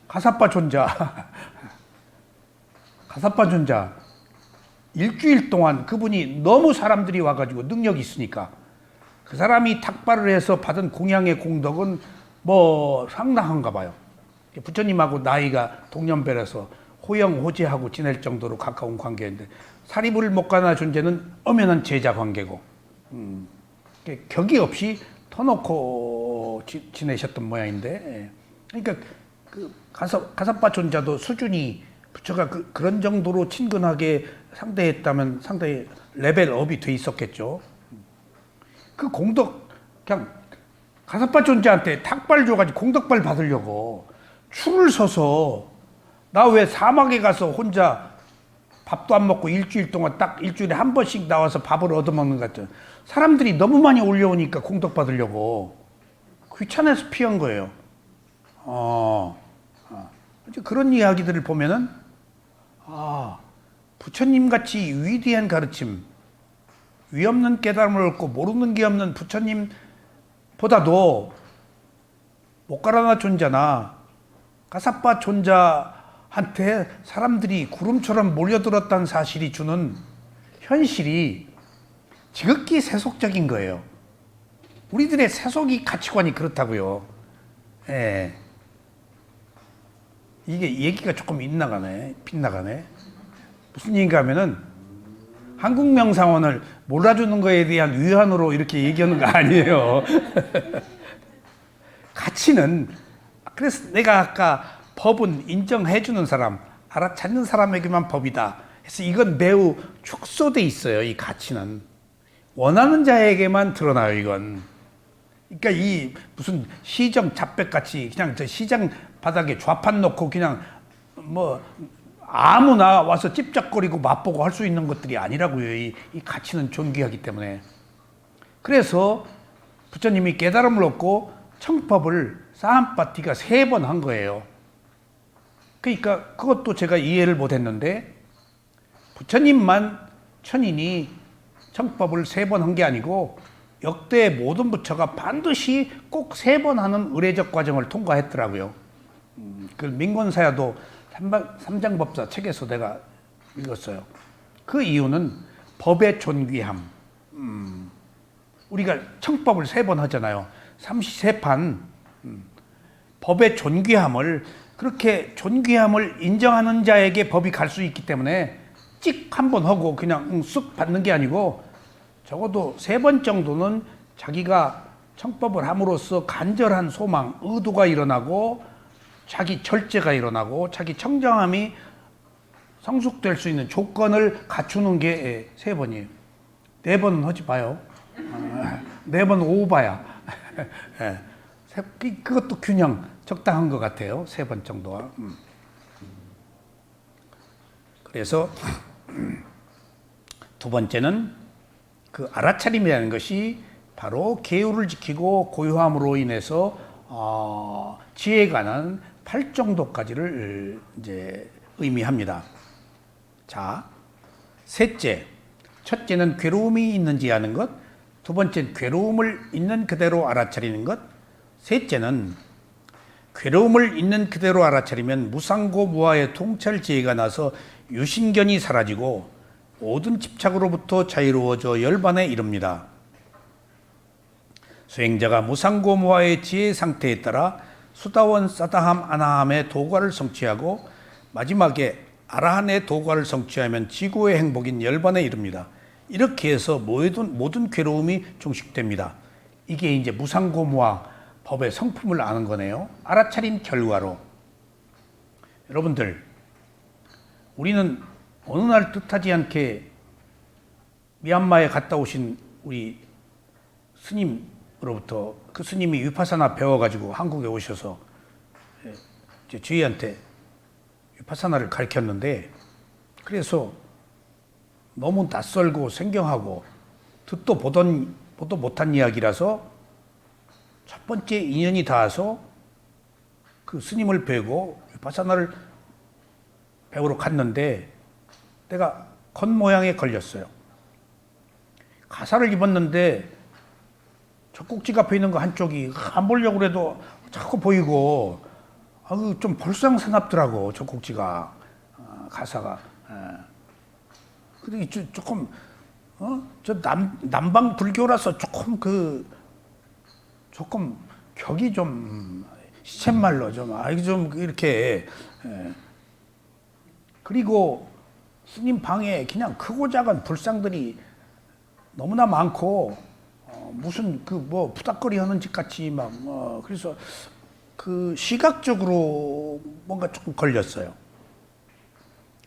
가사빠 존자. 가사빠 존자. 일주일 동안 그분이 너무 사람들이 와가지고 능력이 있으니까 그 사람이 탁발을 해서 받은 공양의 공덕은 뭐 상당한가 봐요. 부처님하고 나이가 동년배라서 호영호제하고 지낼 정도로 가까운 관계인데 사리불 모카라나 존재는 엄연한 제자 관계고 격이 없이 터놓고 지내셨던 모양인데 그러니까 그 가사빠 존자도 수준이 부처가 그런 정도로 친근하게 상대했다면 상당히 레벨업이 돼 있었겠죠. 그 공덕 그냥 가사빠 존재한테 탁발 줘가지고 공덕발 받으려고 줄을 서서 나 왜 사막에 가서 혼자 밥도 안 먹고 일주일 동안 딱 일주일에 한 번씩 나와서 밥을 얻어먹는 것 같죠. 사람들이 너무 많이 올려오니까 공덕 받으려고 귀찮아서 피한 거예요. 그런 이야기들을 보면은 아, 부처님 같이 위대한 가르침, 위 없는 깨달음을 얻고 모르는 게 없는 부처님보다도 모카라나 존자나 가사파 존자한테 사람들이 구름처럼 몰려들었다는 사실이 주는 현실이 지극히 세속적인 거예요. 우리들의 세속이 가치관이 그렇다고요. 예. 이게 얘기가 조금 빗나가네. 무슨 얘기인가 하면은 한국 명상원을 몰라주는 거에 대한 위안으로 이렇게 얘기하는 거 아니에요. 가치는, 그래서 내가 아까 법은 인정해주는 사람, 알아찾는 사람에게만 법이다. 그래서 이건 매우 축소돼 있어요. 이 가치는. 원하는 자에게만 드러나요, 이건. 그러니까 이 무슨 시정 잡백같이 그냥 저 시장 바닥에 좌판 놓고 그냥 뭐 아무나 와서 찝쩍거리고 맛보고 할 수 있는 것들이 아니라고요. 이 가치는 존귀하기 때문에. 그래서 부처님이 깨달음을 얻고 청법을 사한파티가 3번 한 거예요. 그러니까 그것도 제가 이해를 못했는데 부처님만 천인이 청법을 3번 한 게 아니고 역대 모든 부처가 반드시 꼭 3번 하는 의례적 과정을 통과했더라고요. 그 민권사야도 삼장법사 책에서 내가 읽었어요. 그 이유는 법의 존귀함. 우리가 청법을 3번 하잖아요. 삼시세판. 법의 존귀함을, 그렇게 존귀함을 인정하는 자에게 법이 갈 수 있기 때문에 찍 한 번 하고 그냥 쓱 받는 게 아니고 적어도 3번 정도는 자기가 청법을 함으로써 간절한 소망, 의도가 일어나고 자기 절제가 일어나고 자기 청정함이 성숙될 수 있는 조건을 갖추는 게 3번이에요. 4번은 하지 마요. 4번 오바야. 그것도 균형 적당한 것 같아요. 3번 정도와. 그래서 두 번째는 그 알아차림이라는 것이 바로 계율을 지키고 고요함으로 인해서 지혜가 나는 8정도까지를 이제 의미합니다. 자, 셋째, 첫째는 괴로움이 있는지 아는 것, 두 번째는 괴로움을 있는 그대로 알아차리는 것, 셋째는 괴로움을 있는 그대로 알아차리면 무상고 무아의 통찰 지혜가 나서 유신견이 사라지고 모든 집착으로부터 자유로워져 열반에 이릅니다. 수행자가 무상고 무아의 지혜 상태에 따라 수다원 사다함 아나함의 도과를 성취하고 마지막에 아라한의 도과를 성취하면 지구의 행복인 열반에 이릅니다. 이렇게 해서 모든 괴로움이 종식됩니다. 이게 이제 무상고무와 법의 성품을 아는 거네요. 알아차린 결과로. 여러분들, 우리는 어느 날 뜻하지 않게 미얀마에 갔다 오신 우리 스님으로부터, 그 스님이 위파사나 배워가지고 한국에 오셔서 이제 저희한테 위파사나를 가르쳤는데, 그래서 너무 낯설고 생경하고 듣도 보도 못한 이야기라서 첫 번째 인연이 닿아서 그 스님을 뵈고 위파사나를 배우러 갔는데 내가 겉모양에 걸렸어요. 가사를 입었는데 젖꼭지 앞에 있는 거 한쪽이 안 보려고 해도 자꾸 보이고 좀 볼상사납더라고, 젖꼭지가. 가사가. 근데 조금 저 남방 불교라서 조금 격이 좀 시쳇말로 좀 이렇게. 그리고 스님 방에 그냥 크고 작은 불상들이 너무나 많고 무슨 푸닥거리 하는 집 같이 그래서 그 시각적으로 뭔가 조금 걸렸어요.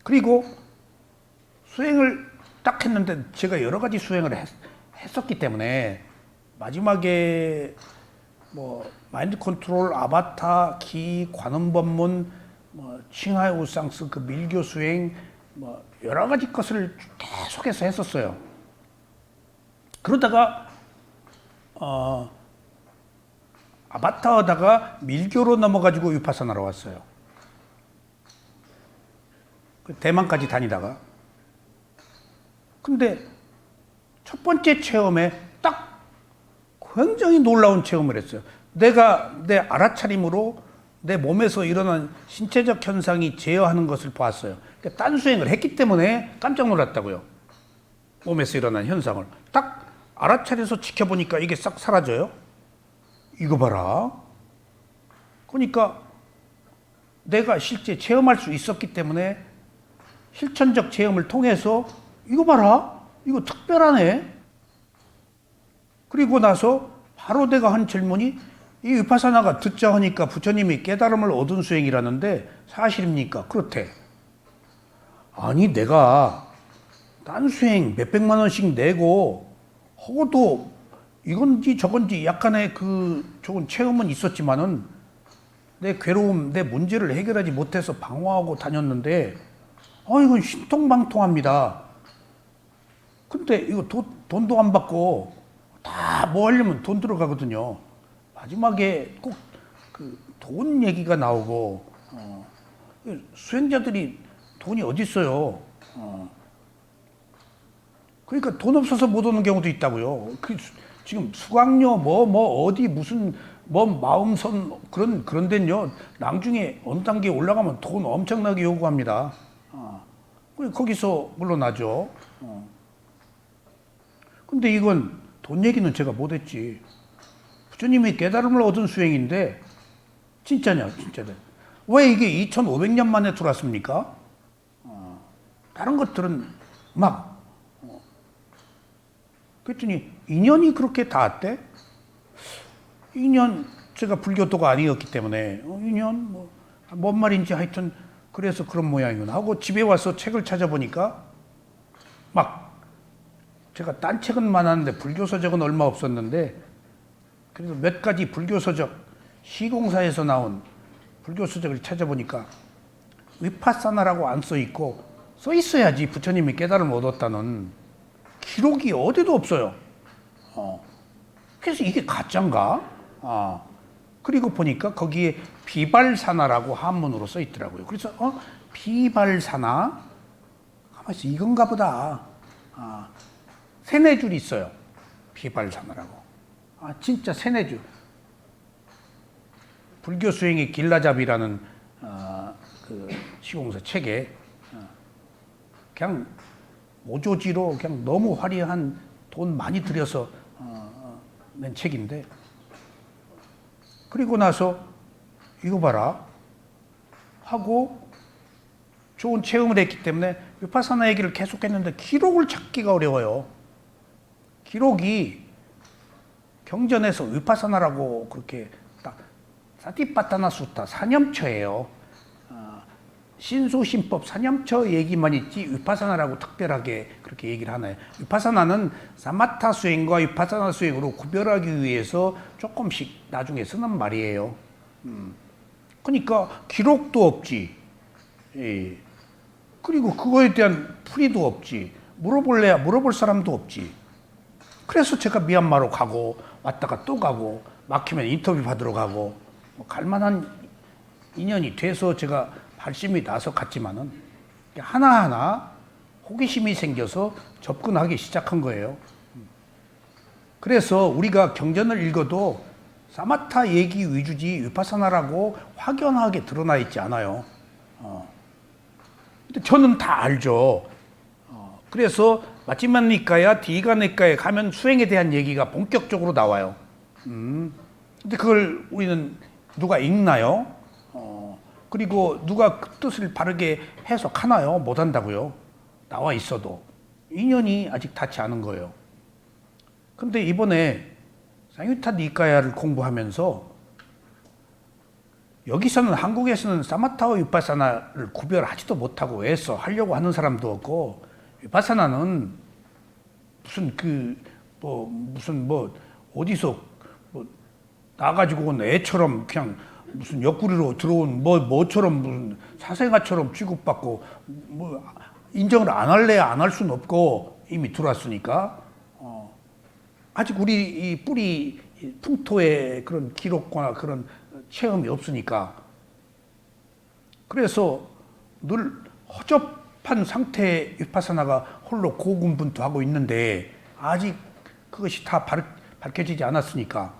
그리고 수행을 딱 했는데 제가 여러 가지 수행을 했었기 때문에 마지막에 마인드 컨트롤, 아바타, 기, 관음법문, 칭하의 우상스, 그 밀교 수행, 여러 가지 것을 계속해서 했었어요. 그러다가 아바타 하다가 밀교로 넘어가지고 위파사나로 왔어요. 대만까지 다니다가. 근데 첫 번째 체험에 딱 굉장히 놀라운 체험을 했어요. 내가 내 알아차림으로 내 몸에서 일어난 신체적 현상이 제어하는 것을 보았어요. 그러니까 딴 수행을 했기 때문에 깜짝 놀랐다고요. 몸에서 일어난 현상을 딱 알아차려서 지켜보니까 이게 싹 사라져요. 이거 봐라. 그러니까 내가 실제 체험할 수 있었기 때문에 실천적 체험을 통해서 이거 봐라. 이거 특별하네. 그리고 나서 바로 내가 한 질문이 이 위파사나가 듣자 하니까 부처님이 깨달음을 얻은 수행이라는데 사실입니까? 그렇대. 아니 내가 딴 수행 몇백만 원씩 내고 하고도 이건지 저건지 약간의 그 좋은 체험은 있었지만은 내 괴로움, 내 문제를 해결하지 못해서 방황하고 다녔는데 이건 신통방통합니다. 근데 이거 돈도 안 받고 다 뭐 하려면 돈 들어가거든요. 마지막에 꼭 그 돈 얘기가 나오고 수행자들이 돈이 어디 있어요. 그러니까 돈 없어서 못 오는 경우도 있다고요. 지금 수강료 어디 무슨 마음선 그런 데는요. 나중에 어느 단계에 올라가면 돈 엄청나게 요구합니다. 거기서 물러나죠. 근데 이건 돈 얘기는 제가 못했지. 부처님이 깨달음을 얻은 수행인데 진짜냐 진짜네. 왜 이게 2500년 만에 들어왔습니까? 다른 것들은 막 그랬더니 인연이 그렇게 닿았대? 인연 제가 불교도가 아니었기 때문에 인연 뭔 말인지 하여튼 그래서 그런 모양이구나 하고 집에 와서 책을 찾아보니까 막 제가 딴 책은 많았는데 불교서적은 얼마 없었는데 그래서 몇 가지 불교서적 시공사에서 나온 불교서적을 찾아보니까 위파사나라고 안 써있고 써있어야지 부처님이 깨달음을 얻었다는 기록이 어디도 없어요. 그래서 이게 가짜인가? 그리고 보니까 거기에 비발사나라고 한문으로 써 있더라고요. 그래서 비발사나? 가만있어 이건가 보다. 세네 줄 있어요. 비발사나라고. 진짜 세네 줄. 불교 수행의 길라잡이라는 그 시공사 책에 그냥 모조지로 그냥 너무 화려한 돈 많이 들여서 낸 책인데 그리고 나서 이거 봐라 하고 좋은 체험을 했기 때문에 위파사나 얘기를 계속했는데 기록을 찾기가 어려워요. 기록이 경전에서 위파사나라고 그렇게 딱 사티파타나 수타 사념처예요. 신소신법 사념처 얘기만 있지 위파사나라고 특별하게 그렇게 얘기를 하나요? 위파사나는 사마타 수행과 위파사나 수행으로 구별하기 위해서 조금씩 나중에 쓰는 말이에요. 그러니까 기록도 없지. 예. 그리고 그거에 대한 풀이도 없지. 물어볼래야 물어볼 사람도 없지. 그래서 제가 미얀마로 가고 왔다가 또 가고 막히면 인터뷰 받으러 가고 갈만한 인연이 돼서 제가 발심이 나서 갔지만은 하나하나 호기심이 생겨서 접근하기 시작한 거예요. 그래서 우리가 경전을 읽어도 사마타 얘기 위주지 위파사나라고 확연하게 드러나 있지 않아요. 근데 저는 다 알죠. 그래서 마치만니까야 디가네까에 가면 수행에 대한 얘기가 본격적으로 나와요. 근데 그걸 우리는 누가 읽나요? 그리고 누가 그 뜻을 바르게 해석하나요? 못한다고요. 나와 있어도. 인연이 아직 닿지 않은 거예요. 근데 이번에 상유타 니까야를 공부하면서 여기서는 한국에서는 사마타와 위파사나를 구별하지도 못하고 애써 하려고 하는 사람도 없고 위파사나는 무슨 어디서 나가지고 온 애처럼 그냥 무슨 옆구리로 들어온 뭐처럼 무슨 사생아처럼 취급받고 인정을 안 할래야 안 할 수는 없고 이미 들어왔으니까 아직 우리 이 뿌리 풍토의 그런 기록과 그런 체험이 없으니까 그래서 늘 허접한 상태의 위파사나가 홀로 고군분투하고 있는데 아직 그것이 다 밝혀지지 않았으니까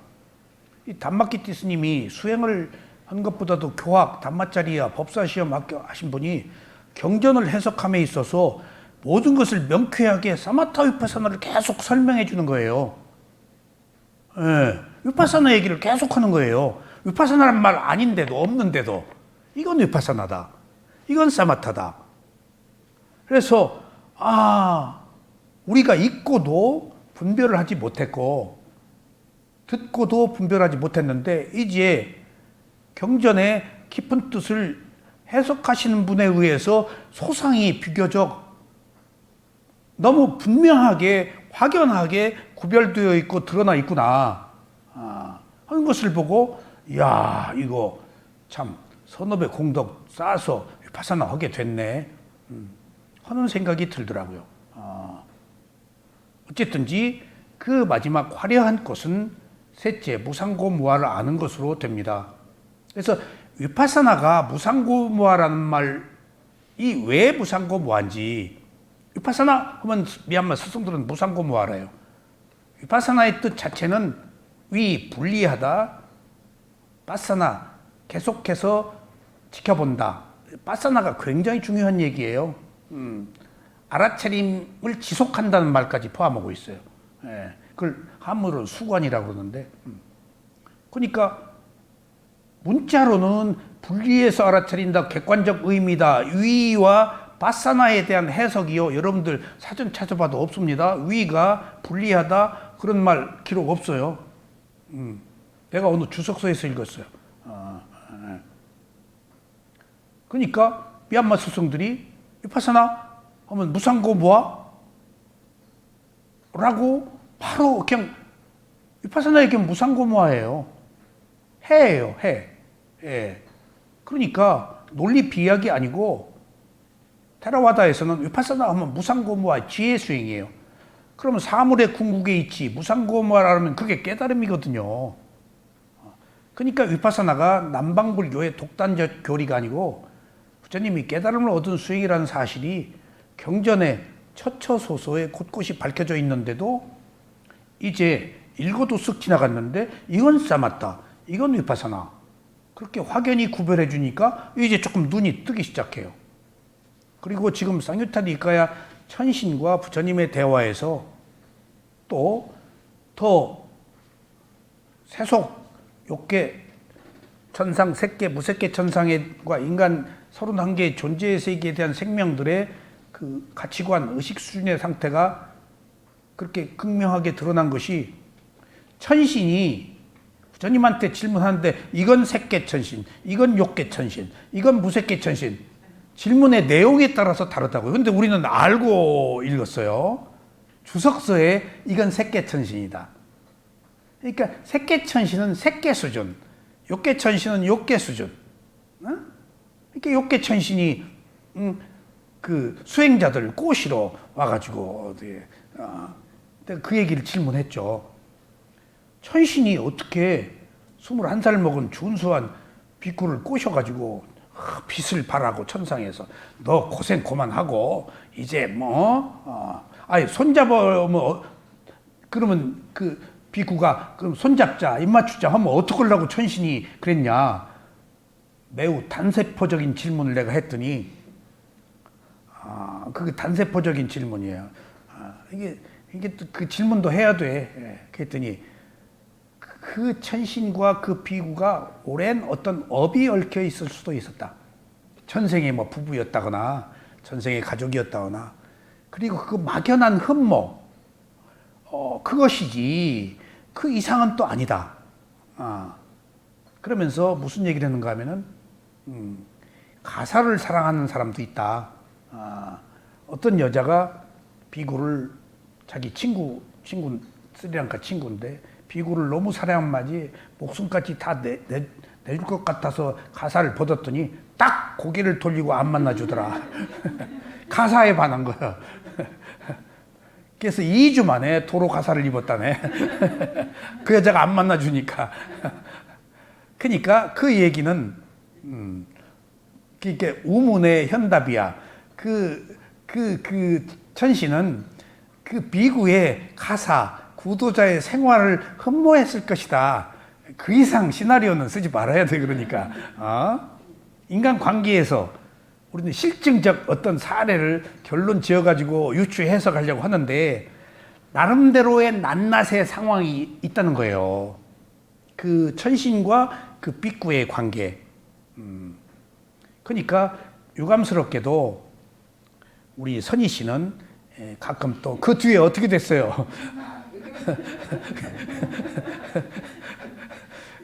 이 단마키티 스님이 수행을 한 것보다도 교학, 단마짜리야, 법사시험 하신 분이 경전을 해석함에 있어서 모든 것을 명쾌하게 사마타 위파사나를 계속 설명해 주는 거예요. 예, 위파사나 얘기를 계속 하는 거예요. 위파사나란 말 아닌데도 없는데도 이건 위파사나다. 이건 사마타다. 그래서 우리가 읽고도 분별을 하지 못했고 듣고도 분별하지 못했는데 이제 경전의 깊은 뜻을 해석하시는 분에 의해서 소상히 비교적 너무 분명하게 확연하게 구별되어 있고 드러나 있구나 하는 것을 보고 이야 이거 참 선업의 공덕 쌓아서 위파사나 하게 됐네 하는 생각이 들더라고요. 어쨌든지 그 마지막 화려한 꽃은 셋째 무상고무아를 아는 것으로 됩니다. 그래서 위파사나가 무상고무아라는 말이 왜 무상고무아인지 위파사나 하면 미얀마 스승들은 무상고무아래요. 위파사나의 뜻 자체는 위 분리하다, 빠사나 계속해서 지켜본다. 빠사나가 굉장히 중요한 얘기예요. 알아차림을 지속한다는 말까지 포함하고 있어요. 예, 그걸 한문으로 수관이라고 그러는데, 그러니까 문자로는 분리해서 알아차린다, 객관적 의미다, 위와 바사나에 대한 해석이요. 여러분들 사전 찾아봐도 없습니다. 위가 분리하다 그런 말 기록 없어요. 내가 어느 주석서에서 읽었어요. 그러니까 미얀마 스승들이 위파사나 하면 무상고무아 라고 바로 그냥 위파사나 얘기하면 무상고무아예요. 해예요, 해. 예. 그러니까 논리 비약이 아니고 테라와다에서는 위파사나 하면 무상고무아 지혜 수행이에요. 그러면 사물의 궁극에 있지 무상고무아라면 그게 깨달음이거든요. 그러니까 위파사나가 남방불교의 독단적 교리가 아니고 부처님이 깨달음을 얻은 수행이라는 사실이 경전의 처처소소에 곳곳이 밝혀져 있는데도 이제 읽어도 쓱 지나갔는데 이건 사마타, 이건 위파사나 그렇게 확연히 구별해 주니까 이제 조금 눈이 뜨기 시작해요. 그리고 지금 쌍유타 니카야 천신과 부처님의 대화에서 또 더 세속, 욕계, 천상, 색계, 무색계 천상과 인간 31개의 존재의 세계에 대한 생명들의 그 가치관, 의식 수준의 상태가 그렇게 극명하게 드러난 것이 천신이 부처님한테 질문하는데 이건 색계 천신, 이건 욕계 천신, 이건 무색계 천신 질문의 내용에 따라서 다르다고요. 근데 우리는 알고 읽었어요. 주석서에 이건 색계 천신이다. 그러니까 색계 천신은 색계 수준, 욕계 천신은 욕계 수준. 그러니까 욕계 천신이 그 수행자들 꼬시러 와가지고 그 얘기를 질문했죠. 천신이 어떻게 21살 먹은 준수한 비구를 꼬셔가지고 빛을 발하고 천상에서 너 고생 그만하고 이제 손잡아 그러면 그 비구가 그럼 손잡자 입맞추자 하면 어떡하려고 천신이 그랬냐. 매우 단세포적인 질문을 내가 했더니 그게 단세포적인 질문이에요. 이게 또 그 질문도 해야 돼. 그랬더니 그 천신과 그 비구가 오랜 어떤 업이 얽혀 있을 수도 있었다. 천생의 뭐 부부였다거나 천생의 가족이었다거나 그리고 그 막연한 흠모 그것이지 그 이상은 또 아니다. 그러면서 무슨 얘기를 했는가 하면은 가사를 사랑하는 사람도 있다. 어떤 여자가 비구를 자기 친구 스리랑카 친구인데 비구를 너무 사랑한마지 목숨까지 다 내줄 것 같아서 가사를 벗었더니 딱 고개를 돌리고 안 만나주더라. 가사에 반한 거야. 그래서 2주 만에 도로 가사를 입었다네. 그 여자가 안 만나주니까. 그러니까 그 얘기는 이게 우문의 현답이야. 그 천신은 그 비구의 가사, 구도자의 생활을 흠모했을 것이다. 그 이상 시나리오는 쓰지 말아야 돼. 그러니까 인간 관계에서 우리는 실증적 어떤 사례를 결론 지어가지고 유추 해석하려고 하는데 나름대로의 낱낱의 상황이 있다는 거예요. 그 천신과 그 비구의 관계. 그러니까 유감스럽게도 우리 선희 씨는 가끔 또 그 뒤에 어떻게 됐어요?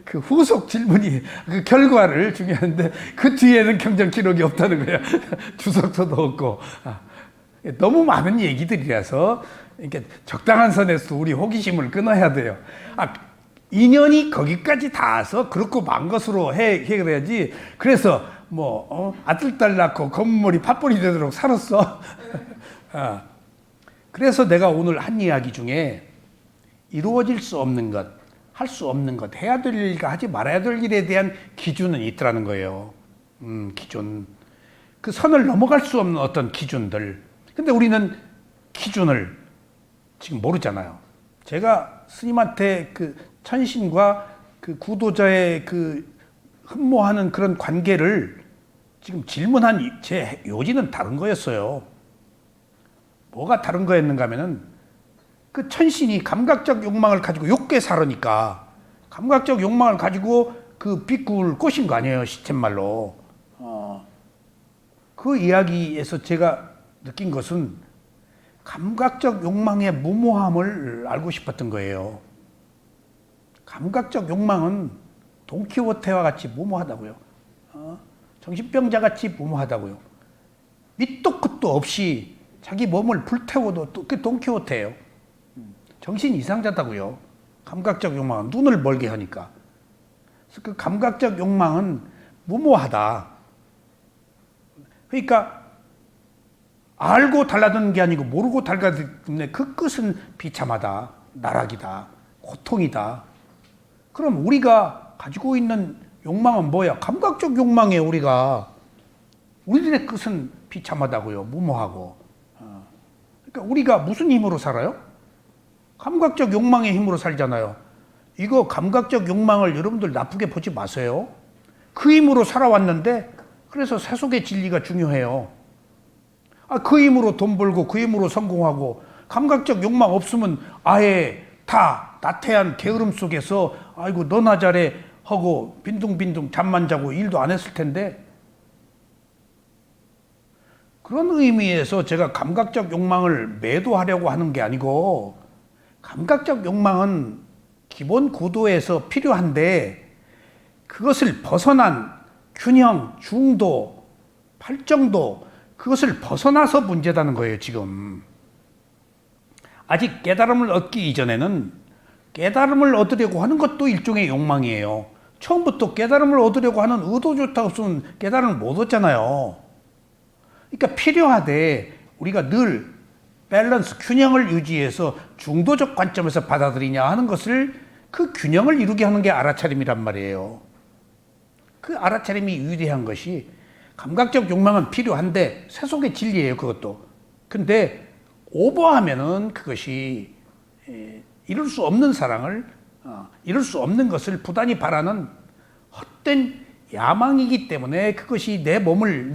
그 후속 질문이 그 결과를 중요한데 그 뒤에는 경정 기록이 없다는 거야. 주석서도 없고. 너무 많은 얘기들이라서 이렇게 적당한 선에서 우리 호기심을 끊어야 돼요. 인연이 거기까지 닿아서 그렇고 만 것으로 해결해야지. 그래서 아들 딸 낳고 검은 머리 팥뿌리 되도록 살았어. 그래서 내가 오늘 한 이야기 중에 이루어질 수 없는 것, 할 수 없는 것, 해야 될 일과 하지 말아야 될 일에 대한 기준은 있더라는 거예요. 기준. 그 선을 넘어갈 수 없는 어떤 기준들. 근데 우리는 기준을 지금 모르잖아요. 제가 스님한테 그 천신과 그 구도자의 그 흠모하는 그런 관계를 지금 질문한 제 요지는 다른 거였어요. 뭐가 다른 거였는가 하면은 그 천신이 감각적 욕망을 가지고 욕게 살으니까 감각적 욕망을 가지고 그 비구를 꼬신 거 아니에요. 시쳇말로. 그 이야기에서 제가 느낀 것은 감각적 욕망의 무모함을 알고 싶었던 거예요. 감각적 욕망은 돈키호테와 같이 무모하다고요. 정신병자 같이 무모하다고요. 밑도 끝도 없이 자기 몸을 불태워도 또 그게 돈키호테예요. 정신 이상자다고요. 감각적 욕망은 눈을 멀게 하니까. 그래서 그 감각적 욕망은 무모하다. 그러니까 알고 달라드는 게 아니고 모르고 달라드기 때문에 그 끝은 비참하다, 나락이다, 고통이다. 그럼 우리가 가지고 있는 욕망은 뭐야? 감각적 욕망이에요. 우리들의 끝은 비참하다고요. 무모하고. 그러니까 우리가 무슨 힘으로 살아요? 감각적 욕망의 힘으로 살잖아요. 이거 감각적 욕망을 여러분들 나쁘게 보지 마세요. 그 힘으로 살아왔는데 그래서 세속의 진리가 중요해요. 그 힘으로 돈 벌고 그 힘으로 성공하고 감각적 욕망 없으면 아예 다 나태한 게으름 속에서 아이고 너나 잘해 하고 빈둥빈둥 잠만 자고 일도 안 했을 텐데 그런 의미에서 제가 감각적 욕망을 매도하려고 하는 게 아니고 감각적 욕망은 기본 구도에서 필요한데 그것을 벗어난 균형, 중도, 팔정도 그것을 벗어나서 문제다는 거예요. 지금 아직 깨달음을 얻기 이전에는 깨달음을 얻으려고 하는 것도 일종의 욕망이에요. 처음부터 깨달음을 얻으려고 하는 의도조차 없으면 깨달음을 못 얻잖아요. 그러니까 필요하되 우리가 늘 밸런스, 균형을 유지해서 중도적 관점에서 받아들이냐 하는 것을 그 균형을 이루게 하는 게 알아차림이란 말이에요. 그 알아차림이 위대한 것이 감각적 욕망은 필요한데 세속의 진리예요. 그것도. 근데 오버하면은 그것이 이룰 수 없는 사랑을 이룰 수 없는 것을 부단히 바라는 헛된 야망이기 때문에 그것이 내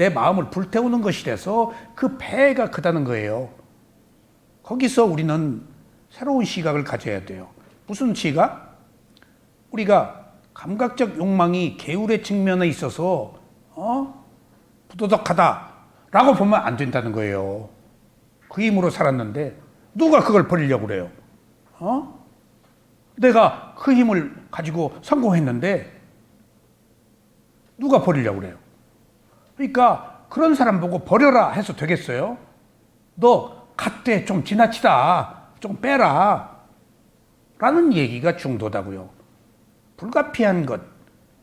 마음을 불태우는 것이 돼서 그 폐해가 크다는 거예요. 거기서 우리는 새로운 시각을 가져야 돼요. 무슨 시각? 우리가 감각적 욕망이 계율의 측면에 있어서 부도덕하다라고 보면 안 된다는 거예요. 그 힘으로 살았는데 누가 그걸 버리려고 그래요? 내가 그 힘을 가지고 성공했는데 누가 버리려고 그래요? 그러니까 그런 사람 보고 버려라 해서 되겠어요? 너 갓돼 좀 지나치다 좀 빼라 라는 얘기가 중도다고요. 불가피한 것,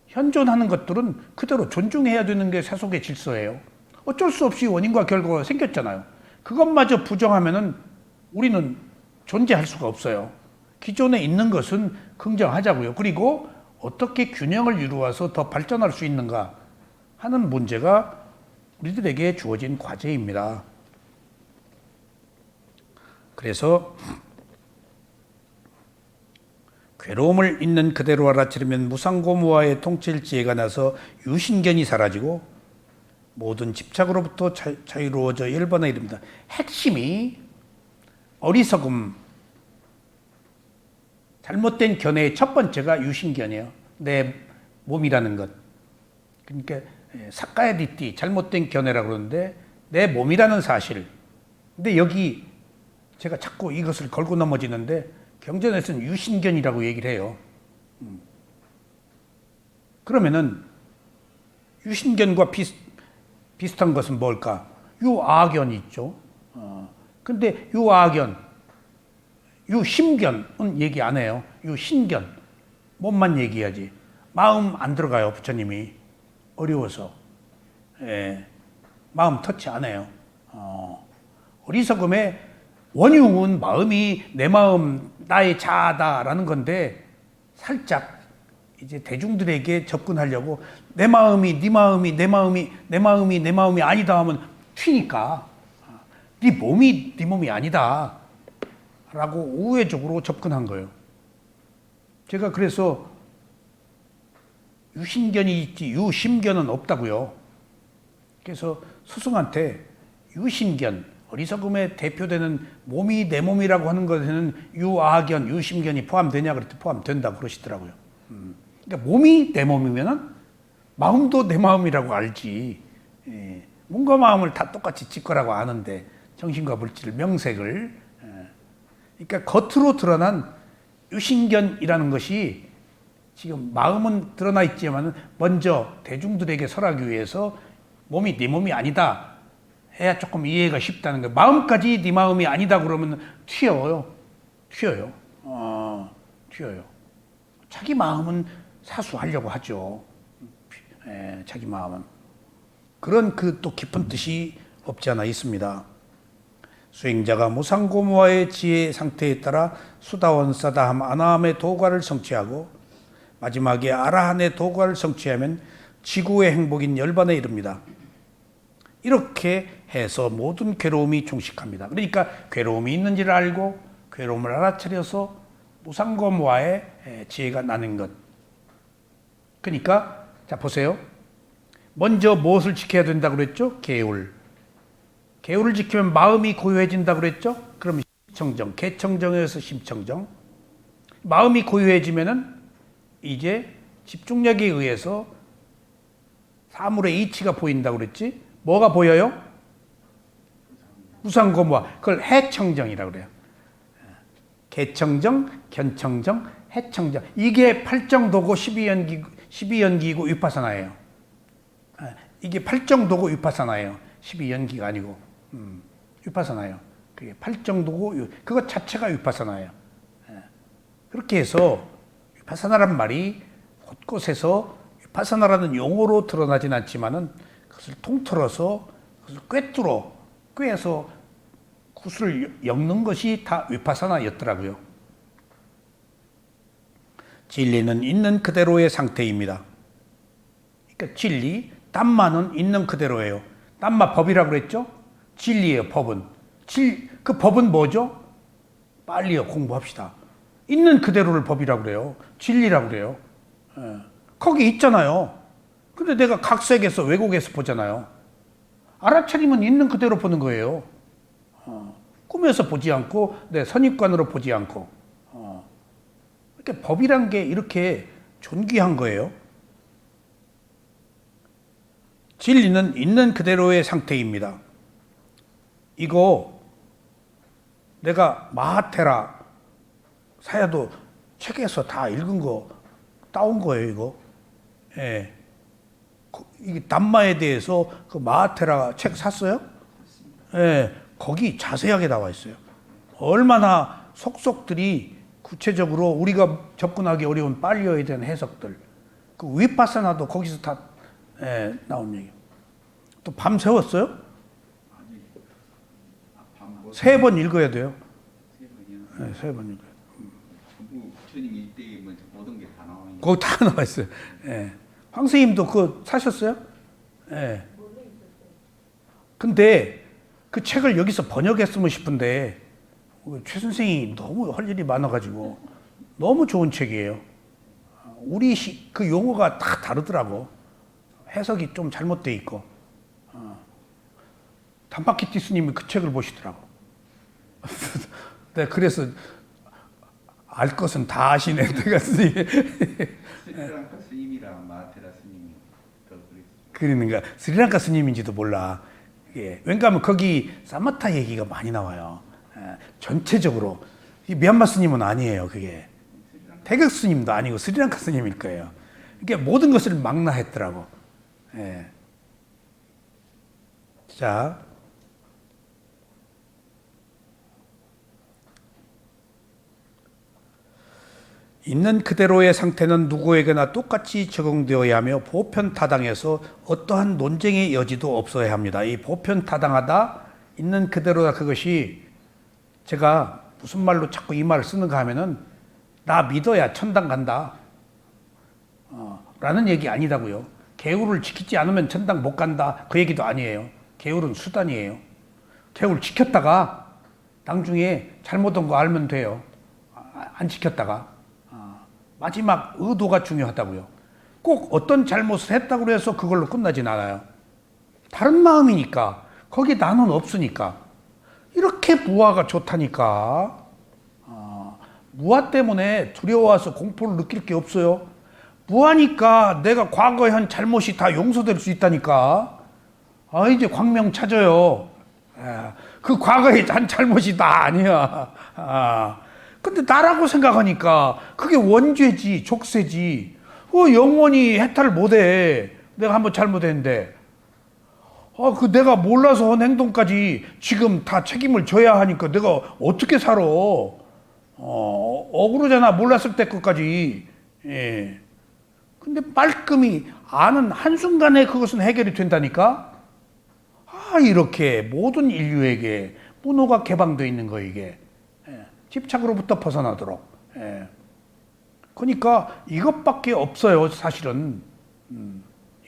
현존하는 것들은 그대로 존중해야 되는 게 세속의 질서예요. 어쩔 수 없이 원인과 결과가 생겼잖아요. 그것마저 부정하면은 우리는 존재할 수가 없어요. 기존에 있는 것은 긍정하자고요. 그리고 어떻게 균형을 이루어서 더 발전할 수 있는가 하는 문제가 우리들에게 주어진 과제입니다. 그래서 괴로움을 있는 그대로 알아차리면 무상고무와의 통칠 지혜가 나서 유신견이 사라지고 모든 집착으로부터 자유로워져 열반에 이릅니다. 핵심이 어리석음, 잘못된 견해의 첫 번째가 유신견이에요. 내 몸이라는 것. 그러니까 사카야디띠, 잘못된 견해라고 그러는데 내 몸이라는 사실. 근데 여기 제가 자꾸 이것을 걸고 넘어지는데 경전에서는 유신견이라고 얘기를 해요. 그러면은 유신견과 비슷한 것은 뭘까? 유아견이 있죠. 근데 유아견, 유심견은 얘기 안 해요. 유신견, 몸만 얘기하지. 마음 안 들어가요, 부처님이. 어려워서. 마음 터치 안 해요. 어리석음의 원흉은 마음이 내 마음, 나의 자아다라는 건데 살짝 이제 대중들에게 접근하려고 내 마음이 네 마음이 내 마음이 내 마음이 내 마음이 아니다 하면 튀니까 네 몸이 네 몸이 아니다 라고 우회적으로 접근한 거예요. 제가 그래서 유신견이 있지 유심견은 없다고요. 그래서 스승한테 유신견, 어리석음에 대표되는 몸이 내 몸이라고 하는 것에는 유아견, 유심견이 포함되냐 그랬더니 포함된다고 그러시더라고요. 그러니까 몸이 내 몸이면은 마음도 내 마음이라고 알지. 몸과 마음을 다 똑같이 지 거라고 아는데 정신과 물질 명색을. 그러니까 겉으로 드러난 유신견이라는 것이 지금 마음은 드러나 있지만 먼저 대중들에게 설하기 위해서 몸이 네 몸이 아니다 해야 조금 이해가 쉽다는 거예요. 마음까지 네 마음이 아니다 그러면 튀어요. 자기 마음은 사수하려고 하죠. 자기 마음은. 그런 그 또 깊은 뜻이 없지 않아 있습니다. 수행자가 무상고무와의 지혜 상태에 따라 수다원 사다함 아나함의 도과를 성취하고 마지막에 아라한의 도과를 성취하면 지구의 행복인 열반에 이릅니다. 이렇게 해서 모든 괴로움이 종식합니다. 그러니까 괴로움이 있는지를 알고 괴로움을 알아차려서 무상고무와의 지혜가 나는 것. 그러니까 자 보세요. 먼저 무엇을 지켜야 된다고 그랬죠? 계율. 계율을 지키면 마음이 고요해진다고 그랬죠? 그럼 심청정, 개청정에서 심청정. 마음이 고요해지면은 이제 집중력에 의해서 사물의 이치가 보인다고 그랬지? 뭐가 보여요? 무상고무와. 그걸 해청정이라고 그래요. 개청정, 견청정, 해청정. 이게 8정도고 12연기고 위파사나예요. 이게 8정도고 위파사나예요. 12연기가 아니고. 위파사나예요. 그게 8정도고 그것 자체가 위파사나예요. 그렇게 해서 위파사나란 말이 곳곳에서 위파사나라는 용어로 드러나진 않지만은 그것을 통틀어서 그것을 꿰서 구슬을 엮는 것이 다 위파사나였더라고요. 진리는 있는 그대로의 상태입니다. 그러니까 진리, 담마는 있는 그대로예요. 담마 법이라고 그랬죠? 진리예요, 법은. 그 법은 뭐죠? 빨리요, 공부합시다. 있는 그대로를 법이라고 그래요. 진리라고 그래요. 거기 있잖아요. 근데 내가 각색에서 왜곡해서 보잖아요. 알아차리면 있는 그대로 보는 거예요. 꿈에서 보지 않고 내 선입관으로 보지 않고. 이렇게 법이란 게 이렇게 존귀한 거예요. 진리는 있는 그대로의 상태입니다. 이거 내가 마하테라 사야도 책에서 다 읽은 거 따온 거예요, 이거. 예. 이게 담마에 대해서 그 마하테라 책 샀어요? 예. 거기 자세하게 나와 있어요. 얼마나 속속들이 구체적으로 우리가 접근하기 어려운 빨리어에 대한 해석들. 그 위파사나도 거기서 다 나온 얘기예요. 또 밤 새웠어요? 3번 읽어야 돼요. 3번 읽어요. 부처님 일대에 모든 게 다 나와 있는. 거기 다 나와 있어요. 황 스님도 그거 사셨어요? 예. 근데 그 책을 여기서 번역했으면 싶은데 최 선생이 너무 할 일이 많아가지고 너무 좋은 책이에요. 우리 그 용어가 다 다르더라고. 해석이 좀 잘못돼 있고. 담바키티 스님이 그 책을 보시더라고. 네, 그래서 알 것은 다 아시네. 내가 스님. 스리랑카 스님이랑 마하테라 스님이 더 그러니까 스리랑카 스님인지도 몰라. 예. 왜냐하면 거기 사마타 얘기가 많이 나와요. 전체적으로 이 미얀마 스님은 아니에요. 그게 태극 스님도 아니고 스리랑카 스님일 거예요. 이게 모든 것을 망라했더라고. 예. 자, 있는 그대로의 상태는 누구에게나 똑같이 적용되어야 하며 보편타당해서 어떠한 논쟁의 여지도 없어야 합니다. 이 보편타당하다, 있는 그대로다, 그것이 제가 무슨 말로 자꾸 이 말을 쓰는가 하면은 나 믿어야 천당 간다 라는 얘기 아니다고요. 계율을 지키지 않으면 천당 못 간다, 그 얘기도 아니에요. 계율은 수단이에요. 계율 지켰다가 나중에 잘못한 거 알면 돼요. 안 지켰다가 마지막 의도가 중요하다고요. 꼭 어떤 잘못을 했다고 해서 그걸로 끝나진 않아요. 다른 마음이니까, 거기 나는 없으니까. 이렇게 무아가 좋다니까. 무아 때문에 두려워서 공포를 느낄 게 없어요. 무아니까 내가 과거에 한 잘못이 다 용서될 수 있다니까. 이제 광명 찾아요. 그 과거에 한 잘못이 다 아니야. 근데 나라고 생각하니까 그게 원죄지, 족쇄지. 영원히 해탈을 못해. 내가 한번 잘못했는데. 그 내가 몰라서 한 행동까지 지금 다 책임을 져야 하니까 내가 어떻게 살아. 억울하잖아. 몰랐을 때 것까지. 예. 근데 말끔히 아는 한순간에 그것은 해결이 된다니까. 이렇게 모든 인류에게 문호가 개방되어 있는 거, 이게. 집착으로부터 벗어나도록. 그러니까 이것밖에 없어요, 사실은.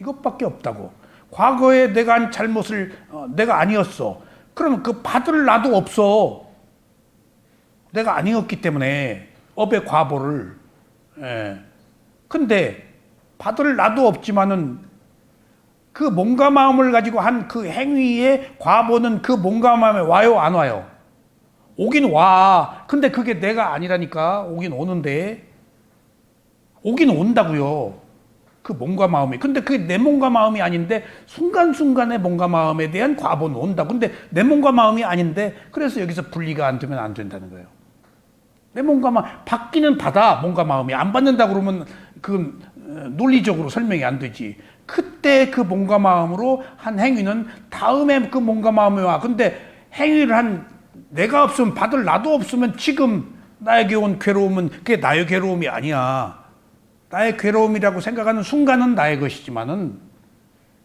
이것밖에 없다고. 과거에 내가 한 잘못을 내가 아니었어. 그러면 그 받을 나도 없어. 내가 아니었기 때문에 업의 과보를. 근데 받을 나도 없지만은 그 몸과 마음을 가지고 한 그 행위의 과보는 그 몸과 마음에 와요, 안 와요? 오긴 와. 근데 그게 내가 아니라니까. 오긴 오는데. 오긴 온다고요. 그 몸과 마음이. 근데 그게 내 몸과 마음이 아닌데 순간순간의 몸과 마음에 대한 과보는 온다. 근데 내 몸과 마음이 아닌데 그래서 여기서 분리가 안 되면 안 된다는 거예요. 내 몸과 마음, 받기는 받아. 몸과 마음이. 안 받는다 그러면 그 논리적으로 설명이 안 되지. 그때 그 몸과 마음으로 한 행위는 다음에 그 몸과 마음이 와. 근데 행위를 한 내가 없으면 받을 나도 없으면 지금 나에게 온 괴로움은 그게 나의 괴로움이 아니야. 나의 괴로움이라고 생각하는 순간은 나의 것이지만은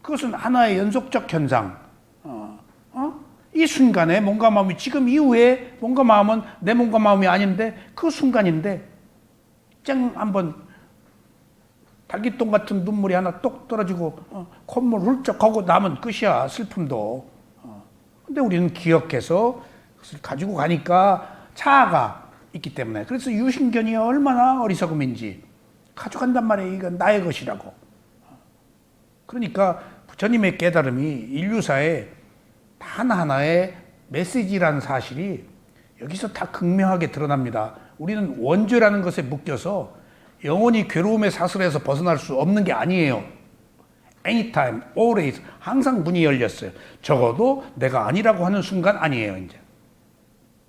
그것은 하나의 연속적 현상. 이 순간에 몸과 마음이 지금 이후에 몸과 마음은 내 몸과 마음이 아닌데 그 순간인데 짱 한번 달기똥 같은 눈물이 하나 똑 떨어지고 콧물 훌쩍하고 나면 끝이야. 슬픔도. 근데 우리는 기억해서 그것을 가지고 가니까 차가 있기 때문에. 그래서 유신견이 얼마나 어리석음인지 가져간단 말이에요. 이건 나의 것이라고. 그러니까 부처님의 깨달음이 인류사에 하나하나의 메시지라는 사실이 여기서 다 극명하게 드러납니다. 우리는 원죄라는 것에 묶여서 영원히 괴로움의 사슬에서 벗어날 수 없는 게 아니에요. Anytime, always, 항상 문이 열렸어요. 적어도 내가 아니라고 하는 순간 아니에요, 이제.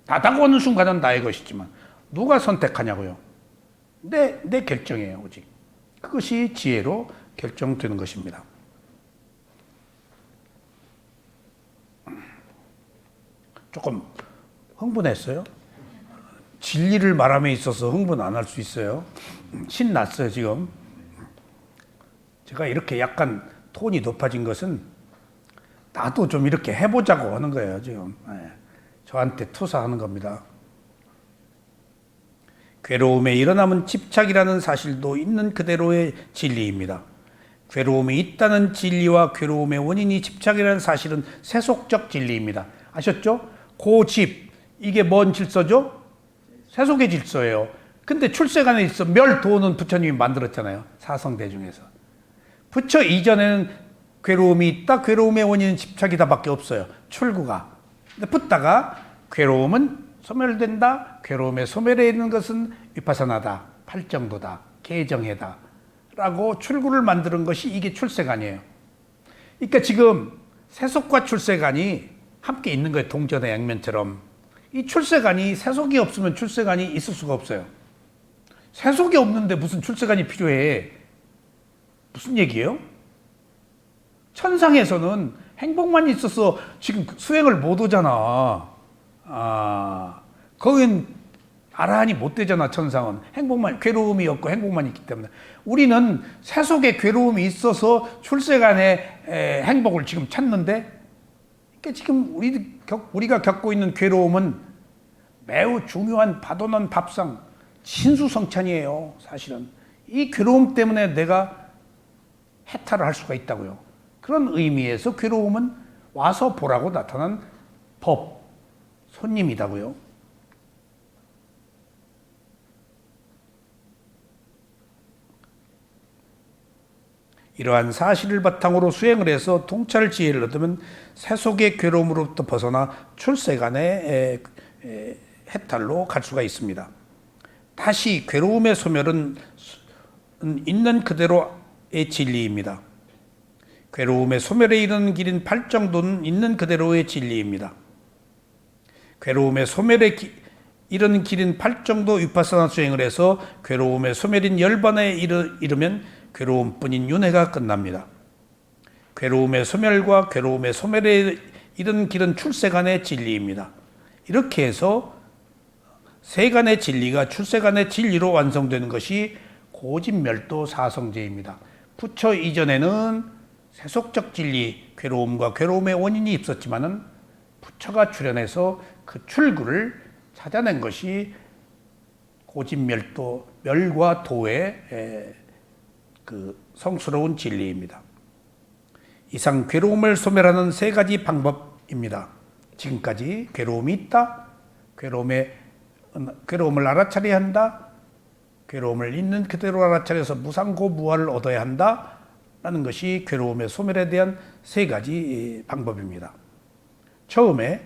나다고 하는 순간은 나의 것이지만 누가 선택하냐고요. 내 결정이에요, 오직. 그것이 지혜로 결정되는 것입니다. 조금 흥분했어요. 진리를 말함에 있어서 흥분 안 할 수 있어요. 신났어요, 지금. 제가 이렇게 약간 톤이 높아진 것은 나도 좀 이렇게 해보자고 하는 거예요, 지금. 저한테 투사하는 겁니다. 괴로움에 일어남은 집착이라는 사실도 있는 그대로의 진리입니다. 괴로움이 있다는 진리와 괴로움의 원인이 집착이라는 사실은 세속적 진리입니다. 아셨죠? 고집, 이게 뭔 질서죠? 세속의 질서예요. 근데 출세관에 있어 멸도는 부처님이 만들었잖아요. 사성대 중에서. 부처 이전에는 괴로움이 있다, 괴로움의 원인은 집착이다밖에 없어요. 출구가. 근데 붙다가 괴로움은 소멸된다, 괴로움의 소멸에 있는 것은 위파사나다, 팔정도다, 개정해다 라고 출구를 만드는 것이 이게 출세관이에요. 그러니까 지금 세속과 출세관이 함께 있는 거예요. 동전의 양면처럼. 이 출세관이, 세속이 없으면 출세관이 있을 수가 없어요. 세속이 없는데 무슨 출세관이 필요해? 무슨 얘기예요? 천상에서는 행복만 있어서 지금 수행을 못 오잖아. 거긴 아라한이 못 되잖아. 천상은 행복만, 괴로움이 없고 행복만 있기 때문에. 우리는 세속에 괴로움이 있어서 출세간의 행복을 지금 찾는데, 그러니까 지금 우리가 겪고 있는 괴로움은 매우 중요한 바도난 밥상, 진수성찬이에요. 사실은 이 괴로움 때문에 내가 해탈을 할 수가 있다고요. 그런 의미에서 괴로움은 와서 보라고 나타난 법, 손님이다고요. 이러한 사실을 바탕으로 수행을 해서 통찰 지혜를 얻으면 세속의 괴로움으로부터 벗어나 출세간의 해탈로 갈 수가 있습니다. 다시 괴로움의 소멸은 있는 그대로의 진리입니다. 괴로움의 소멸에 이르는 길인 팔정도는 있는 그대로의 진리입니다. 괴로움의 소멸에 이르는 길인 팔정도 위파사나 수행을 해서 괴로움의 소멸인 열반에 이르면 괴로움뿐인 윤회가 끝납니다. 괴로움의 소멸과 괴로움의 소멸에 이른 길은 출세간의 진리입니다. 이렇게 해서 세간의 진리가 출세간의 진리로 완성되는 것이 고집멸도 사성제입니다. 부처 이전에는 세속적 진리, 괴로움과 괴로움의 원인이 있었지만은 부처가 출현해서 그 출구를 찾아낸 것이 고집멸도, 멸과 도의 그 성스러운 진리입니다. 이상 괴로움을 소멸하는 세 가지 방법입니다. 지금까지 괴로움이 있다, 괴로움을 알아차려야 한다, 괴로움을 있는 그대로 알아차려서 무상고무화를 얻어야 한다 라는 것이 괴로움의 소멸에 대한 세 가지 방법입니다. 처음에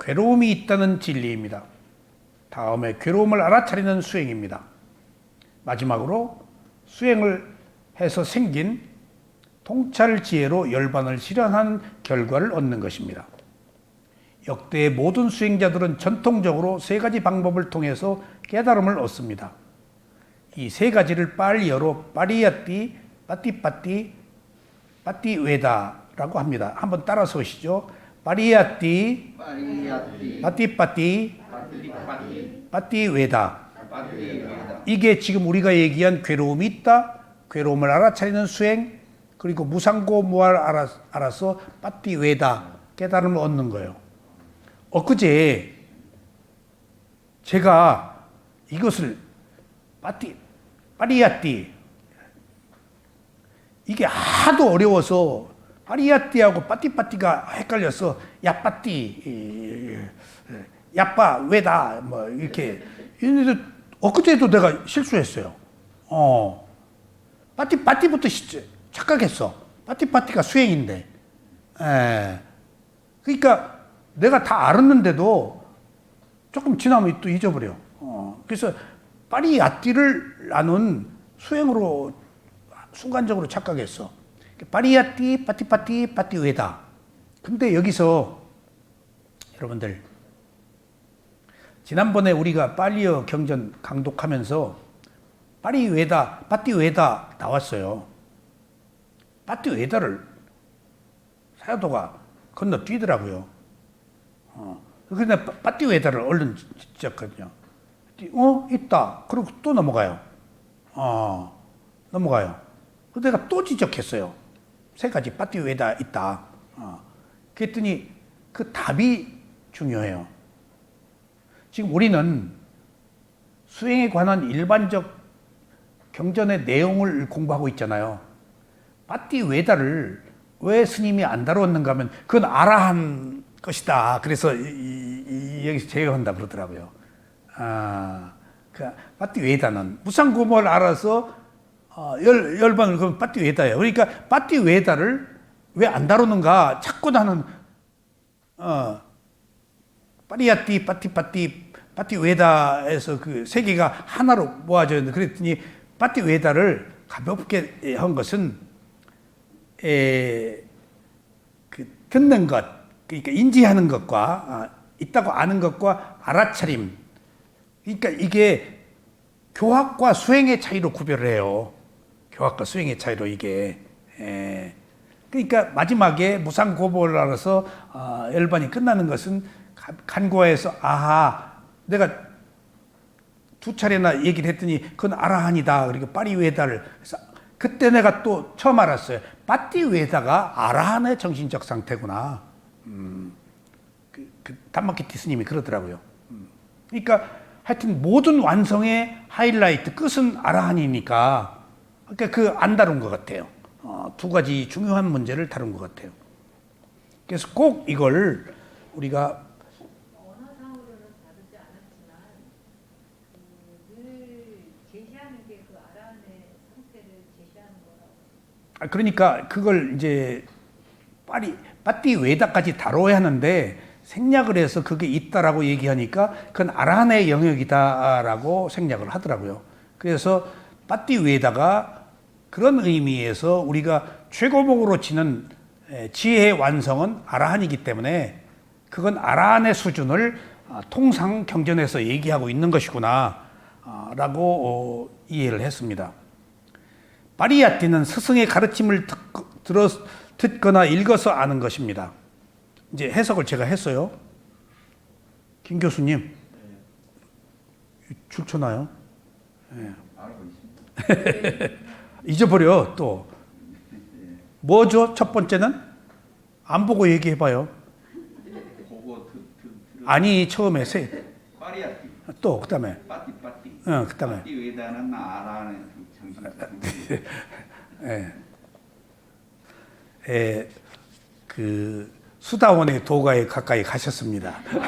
괴로움이 있다는 진리입니다. 다음에 괴로움을 알아차리는 수행입니다. 마지막으로 수행을 해서 생긴 통찰 지혜로 열반을 실현하는 결과를 얻는 것입니다. 역대의 모든 수행자들은 전통적으로 세 가지 방법을 통해서 깨달음을 얻습니다. 이 세 가지를 빨리어로 빠리야띠, 빠띠빠띠, 빠띠웨다라고 합니다. 한번 따라서 오시죠. 빠리야띠, 빠띠빠띠, 빠띠웨다. 이게 지금 우리가 얘기한 괴로움이 있다, 괴로움을 알아차리는 수행, 그리고 무상고무화를 알아서 빠띠웨다, 깨달음을 얻는 거예요. 엊그제 제가 이것을 빠리야띠, 이게 하도 어려워서 빠리야띠하고 빠띠빠띠가 헷갈려서 야빠띠, 야빠 왜다 뭐 이렇게. 엊그제도 내가 실수했어요. 빠띠부터 착각했어. 빠띠가 수행인데. 그러니까 내가 다 알았는데도 조금 지나면 또 잊어버려. 그래서 빠리야띠를 나는 수행으로 순간적으로 착각했어. 빠리야띠, 빠띠웨다. 근데 여기서 여러분들, 지난번에 우리가 빨리어 경전 강독하면서 빠띠웨다 나왔어요. 빠띠웨다를 사야도가 건너뛰더라고요. 그래서 빠띠웨다를 얼른 지적거든요. 있다. 그리고 또 넘어가요. 그래서 내가 또 지적했어요. 세 가지 빠띠웨다 있다. 그랬더니 그 답이 중요해요. 지금 우리는 수행에 관한 일반적 경전의 내용을 공부하고 있잖아요. 빠띠웨다를 왜 스님이 안 다루었는가 하면 그건 아라한 것이다. 그래서 여기서 제외한다 그러더라고요. 그 빠띠웨다는 무상고모를 알아서 열반을 그러면 빠띠웨다예요. 그러니까 빠띠웨다를 왜 안 다루는가? 자꾸 나는 빠리야띠 빠띠웨다에서 그 세 개가 하나로 모아져 있는데 그랬더니 빠띠웨다를 가볍게 한 것은 그 듣는 것, 그러니까 인지하는 것과 있다고 아는 것과 알아차림. 그러니까 이게 교학과 수행의 차이로 구별을 해요. 교학과 수행의 차이로 이게. 그러니까 마지막에 무상고보를 알아서 열반이 끝나는 것은 간과해서 아하 내가 두 차례나 얘기를 했더니 그건 아라한이다. 그리고 빠리웨다를 그래서 그때 내가 또 처음 알았어요. 빠띠웨다가 아라한의 정신적 상태구나. 담마키티 스님이 그러더라고요. 그러니까 하여튼 모든 완성의 하이라이트 끝은 아라한이니까 그러니까 그 안 다룬 것 같아요. 두 가지 중요한 문제를 다룬 것 같아요. 그래서 꼭 이걸 우리가 언어상으로는 다루지 않았지만 늘 제시하는 게 그 아라한의 상태를 제시하는 거라고. 그러니까 그걸 이제 빠띠웨다까지 다뤄야 하는데 생략을 해서 그게 있다라고 얘기하니까 그건 아라한의 영역이다라고 생략을 하더라고요. 그래서 빠띠웨다가 그런 의미에서 우리가 최고목으로 치는 지혜의 완성은 아라한이기 때문에 그건 아라한의 수준을 통상 경전에서 얘기하고 있는 것이구나 라고 이해를 했습니다. 빠리야띠는 스승의 가르침을 듣거나 읽어서 아는 것입니다. 이제 해석을 제가 했어요. 김 교수님 출처나요? 네. 알고 있습니다. 잊어버려 또. 뭐죠? 첫 번째는 안 보고 얘기해봐요. 그거 아니 처음에 빠리야띠. 또 그다음에 빠띠. 그다음에 빠띠웨다는 아라한의 정신적 상태. 그 수다원의 도가에 가까이 가셨습니다. 근데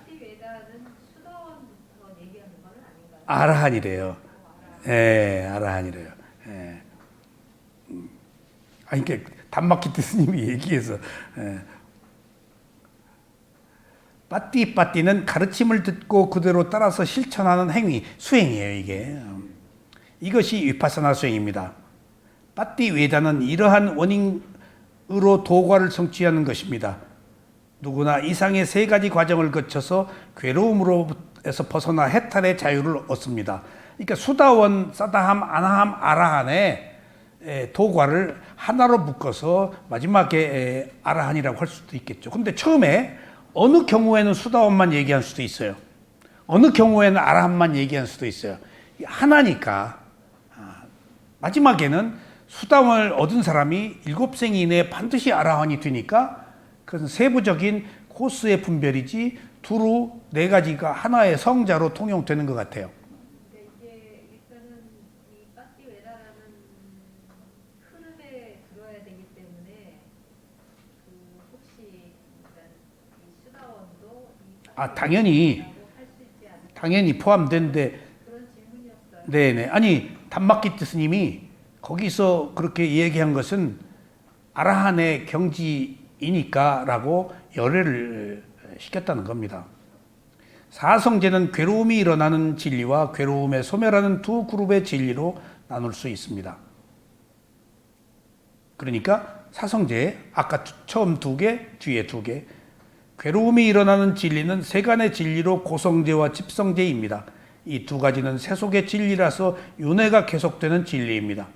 빠띠웨다는 수도원부터 얘기하는 건 아닌가요? 아라한이래요. 아라한이래요. 그러니까 담마키티 스님이 얘기해서 빠띠는 가르침을 듣고 그대로 따라서 실천하는 행위, 수행이에요. 이게 이것이 위파사나 수행입니다. 빠띠웨다는 이러한 원인으로 도과를 성취하는 것입니다. 누구나 이상의 세 가지 과정을 거쳐서 괴로움으로에서 벗어나 해탈의 자유를 얻습니다. 그러니까 수다원, 사다함, 아나함, 아라한의 도과를 하나로 묶어서 마지막에 아라한이라고 할 수도 있겠죠. 근데 처음에 어느 경우에는 수다원만 얘기할 수도 있어요. 어느 경우에는 아라한만 얘기할 수도 있어요. 하나니까 마지막에는 수다원을 얻은 사람이 7생 이내에 반드시 아라한이 되니까 그것은 세부적인 코스의 분별이지 두루 네 가지가 하나의 성자로 통용되는 것 같아요. 근데 이게 일단은 이 빠띠웨다라는 흐름에 들어야 되기 때문에 혹시 일단 이 수다원도 이 당연히 할수 있지 않을까 당연히 포함되는데 그런 질문이었어요. 네네. 아니 담마키트 스님이 거기서 그렇게 얘기한 것은 아라한의 경지이니까라고 열애를 시켰다는 겁니다. 사성제는 괴로움이 일어나는 진리와 괴로움에 소멸하는 두 그룹의 진리로 나눌 수 있습니다. 그러니까 사성제 아까 처음 2개, 뒤에 2개. 괴로움이 일어나는 진리는 세간의 진리로 고성제와 집성제입니다. 이 두 가지는 세속의 진리라서 윤회가 계속되는 진리입니다.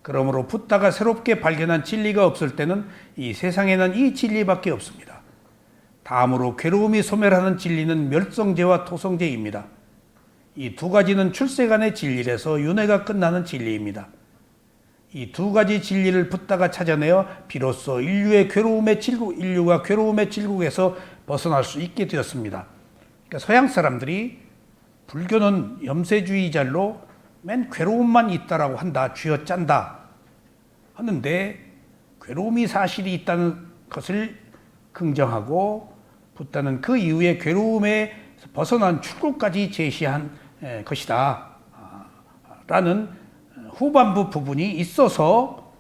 그러므로 붓다가 새롭게 발견한 진리가 없을 때는 이 세상에는 이 진리밖에 없습니다. 다음으로 괴로움이 소멸하는 진리는 멸성제와 토성제입니다. 이 두 가지는 출세간의 진리라서 윤회가 끝나는 진리입니다. 이 두 가지 진리를 붓다가 찾아내어 비로소 인류가 괴로움의 질국에서 벗어날 수 있게 되었습니다. 그러니까 서양 사람들이 불교는 염세주의자로 맨 괴로움만 있다라고 한다, 쥐어짠다 하는데 괴로움이 사실이 있다는 것을 긍정하고 붓다는 그 이후에 괴로움에 벗어난 출구까지 제시한 것이다 라는 후반부 부분이 있어서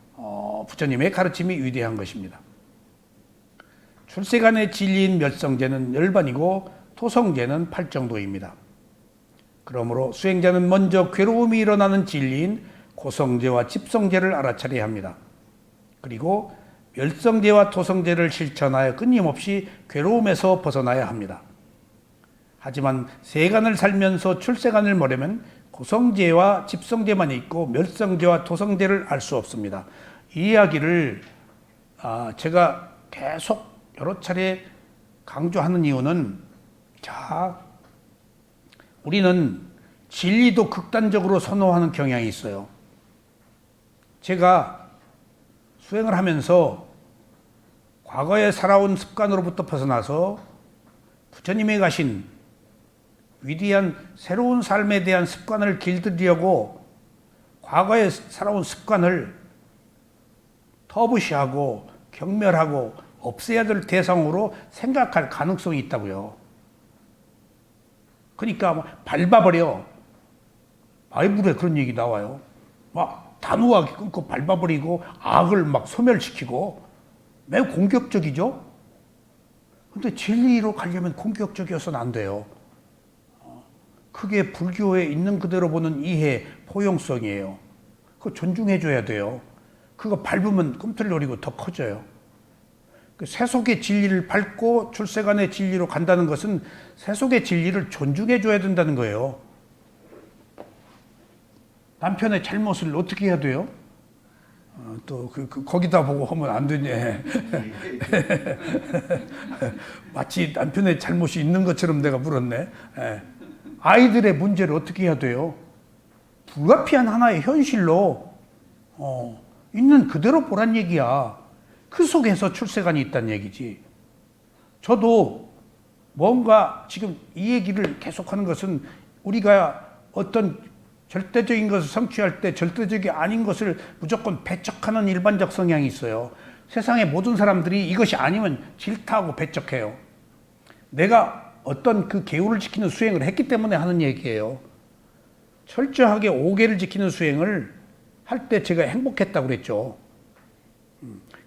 부처님의 가르침이 위대한 것입니다. 출세간의 진리인 멸성제는 열반이고 토성제는 팔정도입니다. 그러므로 수행자는 먼저 괴로움이 일어나는 진리인 고성제와 집성제를 알아차려야 합니다. 그리고 멸성제와 토성제를 실천하여 끊임없이 괴로움에서 벗어나야 합니다. 하지만 세간을 살면서 출세간을 모르면 고성제와 집성제만 있고 멸성제와 토성제를 알 수 없습니다. 이 이야기를 제가 계속 여러 차례 강조하는 이유는, 자, 우리는 진리도 극단적으로 선호하는 경향이 있어요. 제가 수행을 하면서 과거에 살아온 습관으로부터 벗어나서 부처님이 가신 위대한 새로운 삶에 대한 습관을 길들이려고 과거에 살아온 습관을 터부시하고 경멸하고 없애야 될 대상으로 생각할 가능성이 있다고요. 그러니까 밟아버려. 바이블에 그런 얘기 나와요. 막 단호하게 끊고 밟아버리고 악을 막 소멸시키고 매우 공격적이죠. 근데 진리로 가려면 공격적이어서는 안 돼요. 그게 불교에 있는 그대로 보는 이해, 포용성이에요. 그거 존중해줘야 돼요. 그거 밟으면 꿈틀거리고 더 커져요. 세속의 진리를 밟고 출세간의 진리로 간다는 것은 세속의 진리를 존중해줘야 된다는 거예요. 남편의 잘못을 어떻게 해야 돼요? 또 거기다 보고 하면 안 되네. 마치 남편의 잘못이 있는 것처럼 내가 물었네. 아이들의 문제를 어떻게 해야 돼요? 불가피한 하나의 현실로 있는 그대로 보란 얘기야. 그 속에서 출세간이 있다는 얘기지. 저도 뭔가 지금 이 얘기를 계속하는 것은 우리가 어떤 절대적인 것을 성취할 때 절대적이 아닌 것을 무조건 배척하는 일반적 성향이 있어요. 세상의 모든 사람들이 이것이 아니면 질타하고 배척해요. 내가 어떤 그 계율을 지키는 수행을 했기 때문에 하는 얘기예요. 철저하게 5계를 지키는 수행을 할 때 제가 행복했다고 그랬죠.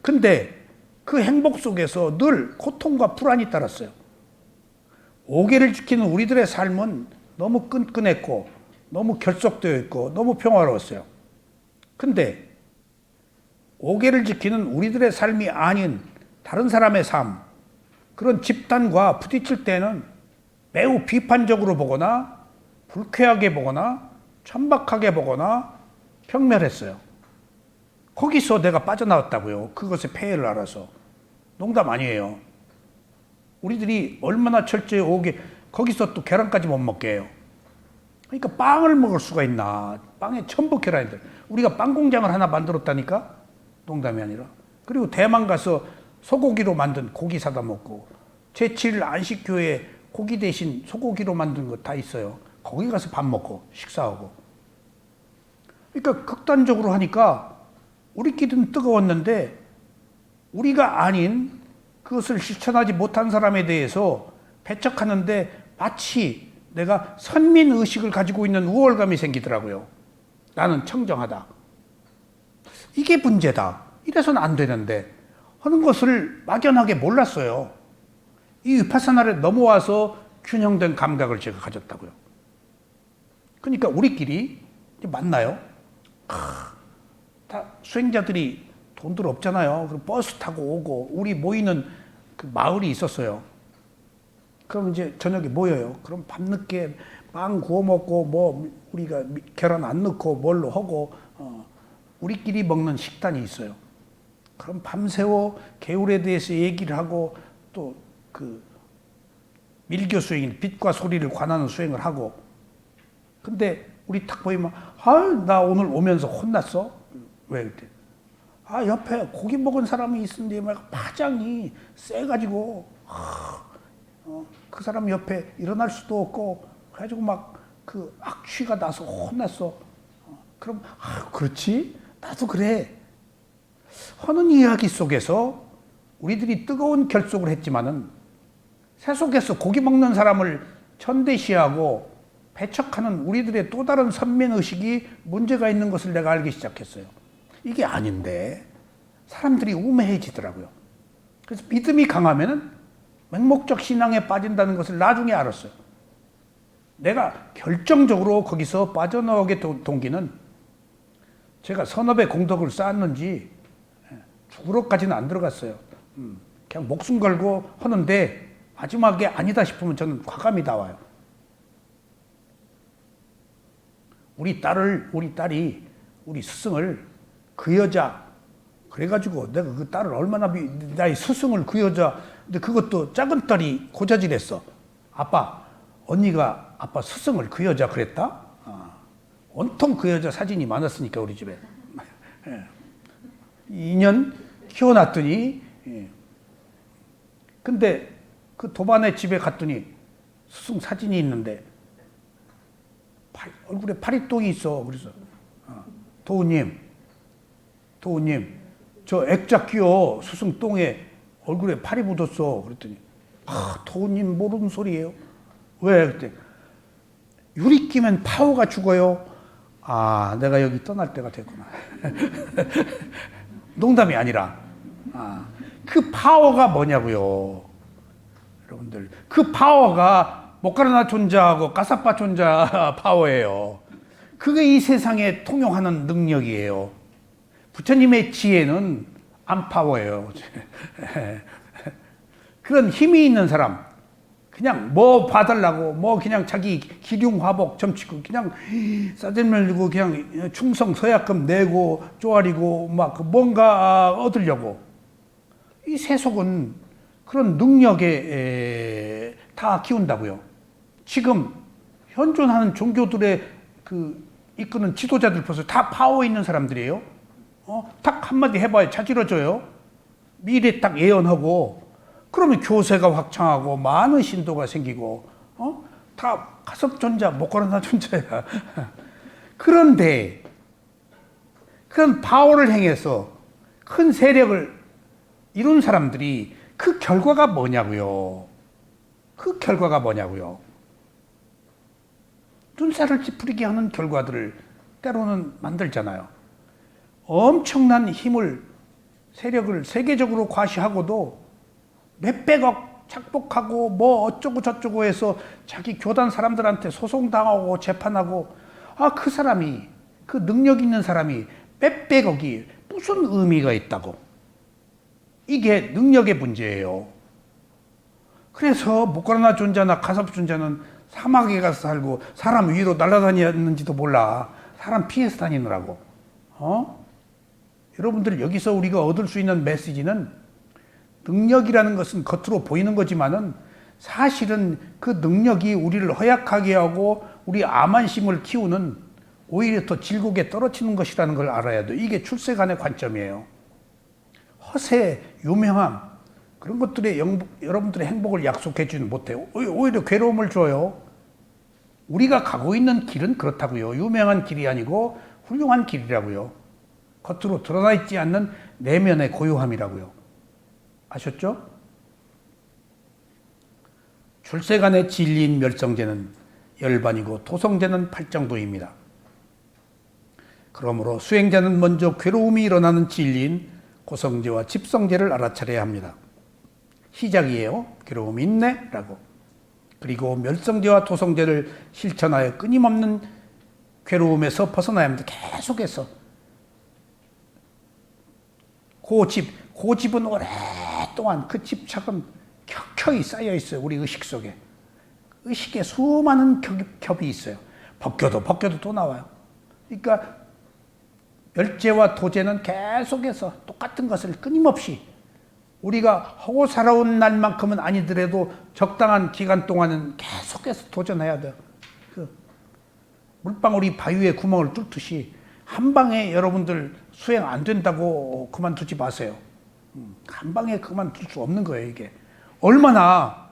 근데 그 행복 속에서 늘 고통과 불안이 따랐어요. 5계를 지키는 우리들의 삶은 너무 끈끈했고 너무 결속되어 있고 너무 평화로웠어요. 근데 5계를 지키는 우리들의 삶이 아닌 다른 사람의 삶, 그런 집단과 부딪힐 때는 매우 비판적으로 보거나 불쾌하게 보거나 천박하게 보거나 평멸했어요. 거기서 내가 빠져나왔다고요. 그것의 폐해를 알아서. 농담 아니에요. 우리들이 얼마나 철저히 5계, 거기서 또 계란까지 못 먹게 해요. 그러니까 빵을 먹을 수가 있나. 빵에 전부 계란들. 우리가 빵 공장을 하나 만들었다니까? 농담이 아니라. 그리고 대만 가서 소고기로 만든 고기 사다 먹고, 제7일 안식교회 고기 대신 소고기로 만든 거 다 있어요. 거기 가서 밥 먹고 식사하고. 그러니까 극단적으로 하니까 우리끼리는 뜨거웠는데 우리가 아닌 그것을 실천하지 못한 사람에 대해서 배척하는데 마치 내가 선민의식을 가지고 있는 우월감이 생기더라고요. 나는 청정하다. 이게 문제다. 이래서는 안 되는데 하는 것을 막연하게 몰랐어요. 이 위파사나를 넘어와서 균형된 감각을 제가 가졌다고요. 그러니까 우리끼리 만나요. 다 수행자들이 돈들 없잖아요. 그럼 버스 타고 오고 우리 모이는 그 마을이 있었어요. 그럼 이제 저녁에 모여요. 그럼 밤늦게 빵 구워 먹고 뭐 우리가 계란 안 넣고 뭘로 하고 우리끼리 먹는 식단이 있어요. 그럼 밤새워 계율에 대해서 얘기를 하고 또 그 밀교 수행인 빛과 소리를 관하는 수행을 하고. 근데 우리 딱 보이면 나 오늘 오면서 혼났어. 왜 그때? 옆에 고기 먹은 사람이 있는데 막 파장이 세가지고 그 사람 옆에 일어날 수도 없고 그래가지고 막 그 악취가 나서 혼났어. 그럼 그렇지? 나도 그래. 하는 이야기 속에서 우리들이 뜨거운 결속을 했지만은 새 속에서 고기 먹는 사람을 천대시하고 배척하는 우리들의 또 다른 선민의식이 문제가 있는 것을 내가 알기 시작했어요. 이게 아닌데 사람들이 우매해지더라고요. 그래서 믿음이 강하면은 맹목적 신앙에 빠진다는 것을 나중에 알았어요. 내가 결정적으로 거기서 빠져나오게 동기는 제가 선업의 공덕을 쌓았는지 죽으러까지는 안 들어갔어요. 그냥 목숨 걸고 하는데 마지막에 아니다 싶으면 저는 과감히 나와요. 우리 딸이 우리 스승을 그 여자 그래가지고 내가 그 딸을 얼마나 나의 스승을 그 여자 근데 그것도 작은 딸이 고자질했어. 아빠 언니가 아빠 스승을 그 여자 그랬다? 온통 그 여자 사진이 많았으니까 우리 집에 2년 키워놨더니 근데 그 도반의 집에 갔더니 스승 사진이 있는데 얼굴에 파리똥이 있어. 그래서 도우님 저 액자 끼워 스승 똥에 얼굴에 파리 묻었어. 그랬더니 도우님 모르는 소리예요. 왜? 그때 유리 끼면 파워가 죽어요. 내가 여기 떠날 때가 됐구나. 농담이 아니라 그 파워가 뭐냐고요. 여러분들 그 파워가 모카르나 존자하고 까사빠 존자 파워예요. 그게 이 세상에 통용하는 능력이에요. 부처님의 지혜는 안 파워예요. 그런 힘이 있는 사람 그냥 뭐 봐달라고 뭐 그냥 자기 기륭화복 점치고 그냥 싸들면 들고 그냥 충성 서약금 내고 쪼아리고 막 뭔가 얻으려고 이 세속은 그런 능력에 다 키운다고요. 지금 현존하는 종교들의 그 이끄는 지도자들 보세요. 다 파워 있는 사람들이에요. 딱 한마디 해봐야 자지러져요. 미래 딱 예언하고 그러면 교세가 확창하고 많은 신도가 생기고 다 가섭존자 모카르나 존자야. 그런데 그런 파워를 행해서 큰 세력을 이룬 사람들이 그 결과가 뭐냐고요. 그 결과가 뭐냐고요. 눈살을 찌푸리게 하는 결과들을 때로는 만들잖아요. 엄청난 힘을 세력을 세계적으로 과시하고도 몇백억 착복하고 뭐 어쩌고 저쩌고 해서 자기 교단 사람들한테 소송당하고 재판하고 그 사람이 그 능력 있는 사람이 몇백억이 무슨 의미가 있다고. 이게 능력의 문제예요. 그래서 모카르나 존자나 가섭 존자는 사막에 가서 살고 사람 위로 날아다녔는지도 몰라. 사람 피해서 다니느라고. 여러분들 여기서 우리가 얻을 수 있는 메시지는 능력이라는 것은 겉으로 보이는 거지만은 사실은 그 능력이 우리를 허약하게 하고 우리 암환심을 키우는 오히려 더 질곡에 떨어지는 것이라는 걸 알아야 돼. 이게 출세간의 관점이에요. 허세, 유명함 그런 것들에 여러분들의 행복을 약속해 주지 못해요. 오히려 괴로움을 줘요. 우리가 가고 있는 길은 그렇다고요. 유명한 길이 아니고 훌륭한 길이라고요. 겉으로 드러나 있지 않는 내면의 고요함이라고요. 아셨죠? 출세간의 진리인 멸성제는 열반이고 토성제는 팔정도입니다. 그러므로 수행자는 먼저 괴로움이 일어나는 진리인 고성제와 집성제를 알아차려야 합니다. 시작이에요. 괴로움이 있네? 라고. 그리고 멸성제와 토성제를 실천하여 끊임없는 괴로움에서 벗어나야 합니다. 계속해서. 고집은 오랫동안 그 집착은 켜켜이 쌓여 있어요. 우리 의식 속에. 의식에 수많은 겹이 있어요. 벗겨도 또 나와요. 그러니까 멸제와 도제는 계속해서 똑같은 것을 끊임없이 우리가 하고 살아온 날만큼은 아니더라도 적당한 기간 동안은 계속해서 도전해야 돼요. 물방울이 바위에 구멍을 뚫듯이 한 방에 여러분들 수행 안 된다고 그만두지 마세요. 한 방에 그만둘 수 없는 거예요, 이게. 얼마나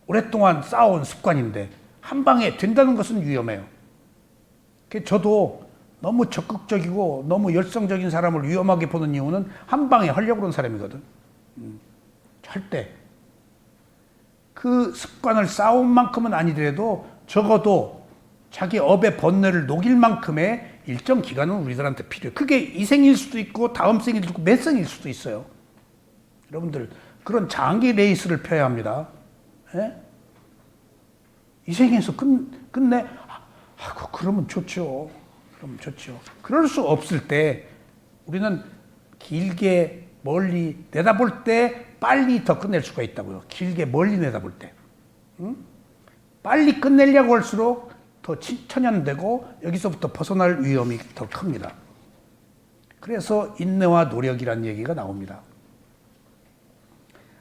오랫동안 쌓아온 습관인데 한 방에 된다는 것은 위험해요. 저도 너무 적극적이고 너무 열성적인 사람을 위험하게 보는 이유는 한 방에 하려고 그런 사람이거든. 절대. 그 습관을 쌓은 만큼은 아니더라도 적어도 자기 업의 번뇌를 녹일 만큼의 일정 기간은 우리들한테 필요해. 그게 이 생일 수도 있고 다음 생일도 있고 몇 생일 수도 있어요. 여러분들 그런 장기 레이스를 펴야 합니다. 예? 이 생에서 끝내? 그러면 좋죠. 그러면 좋죠. 그럴 수 없을 때 우리는 길게 멀리 내다볼 때 빨리 더 끝낼 수가 있다고요. 길게 멀리 내다볼 때. 빨리 끝내려고 할수록 더 천연되고 여기서부터 벗어날 위험이 더 큽니다. 그래서 인내와 노력이란 얘기가 나옵니다.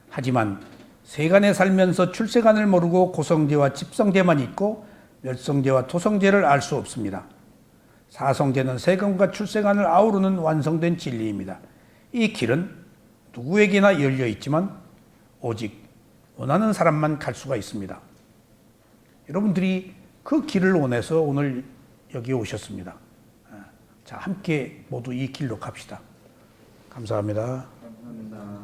하지만 세간에 살면서 출세간을 모르고 고성제와 집성제만 있고 멸성제와 토성제를 알 수 없습니다. 사성제는 세간과 출세간을 아우르는 완성된 진리입니다. 이 길은 누구에게나 열려 있지만 오직 원하는 사람만 갈 수가 있습니다. 여러분들이 그 길을 원해서 오늘 여기 오셨습니다. 자, 함께 모두 이 길로 갑시다. 감사합니다. 감사합니다.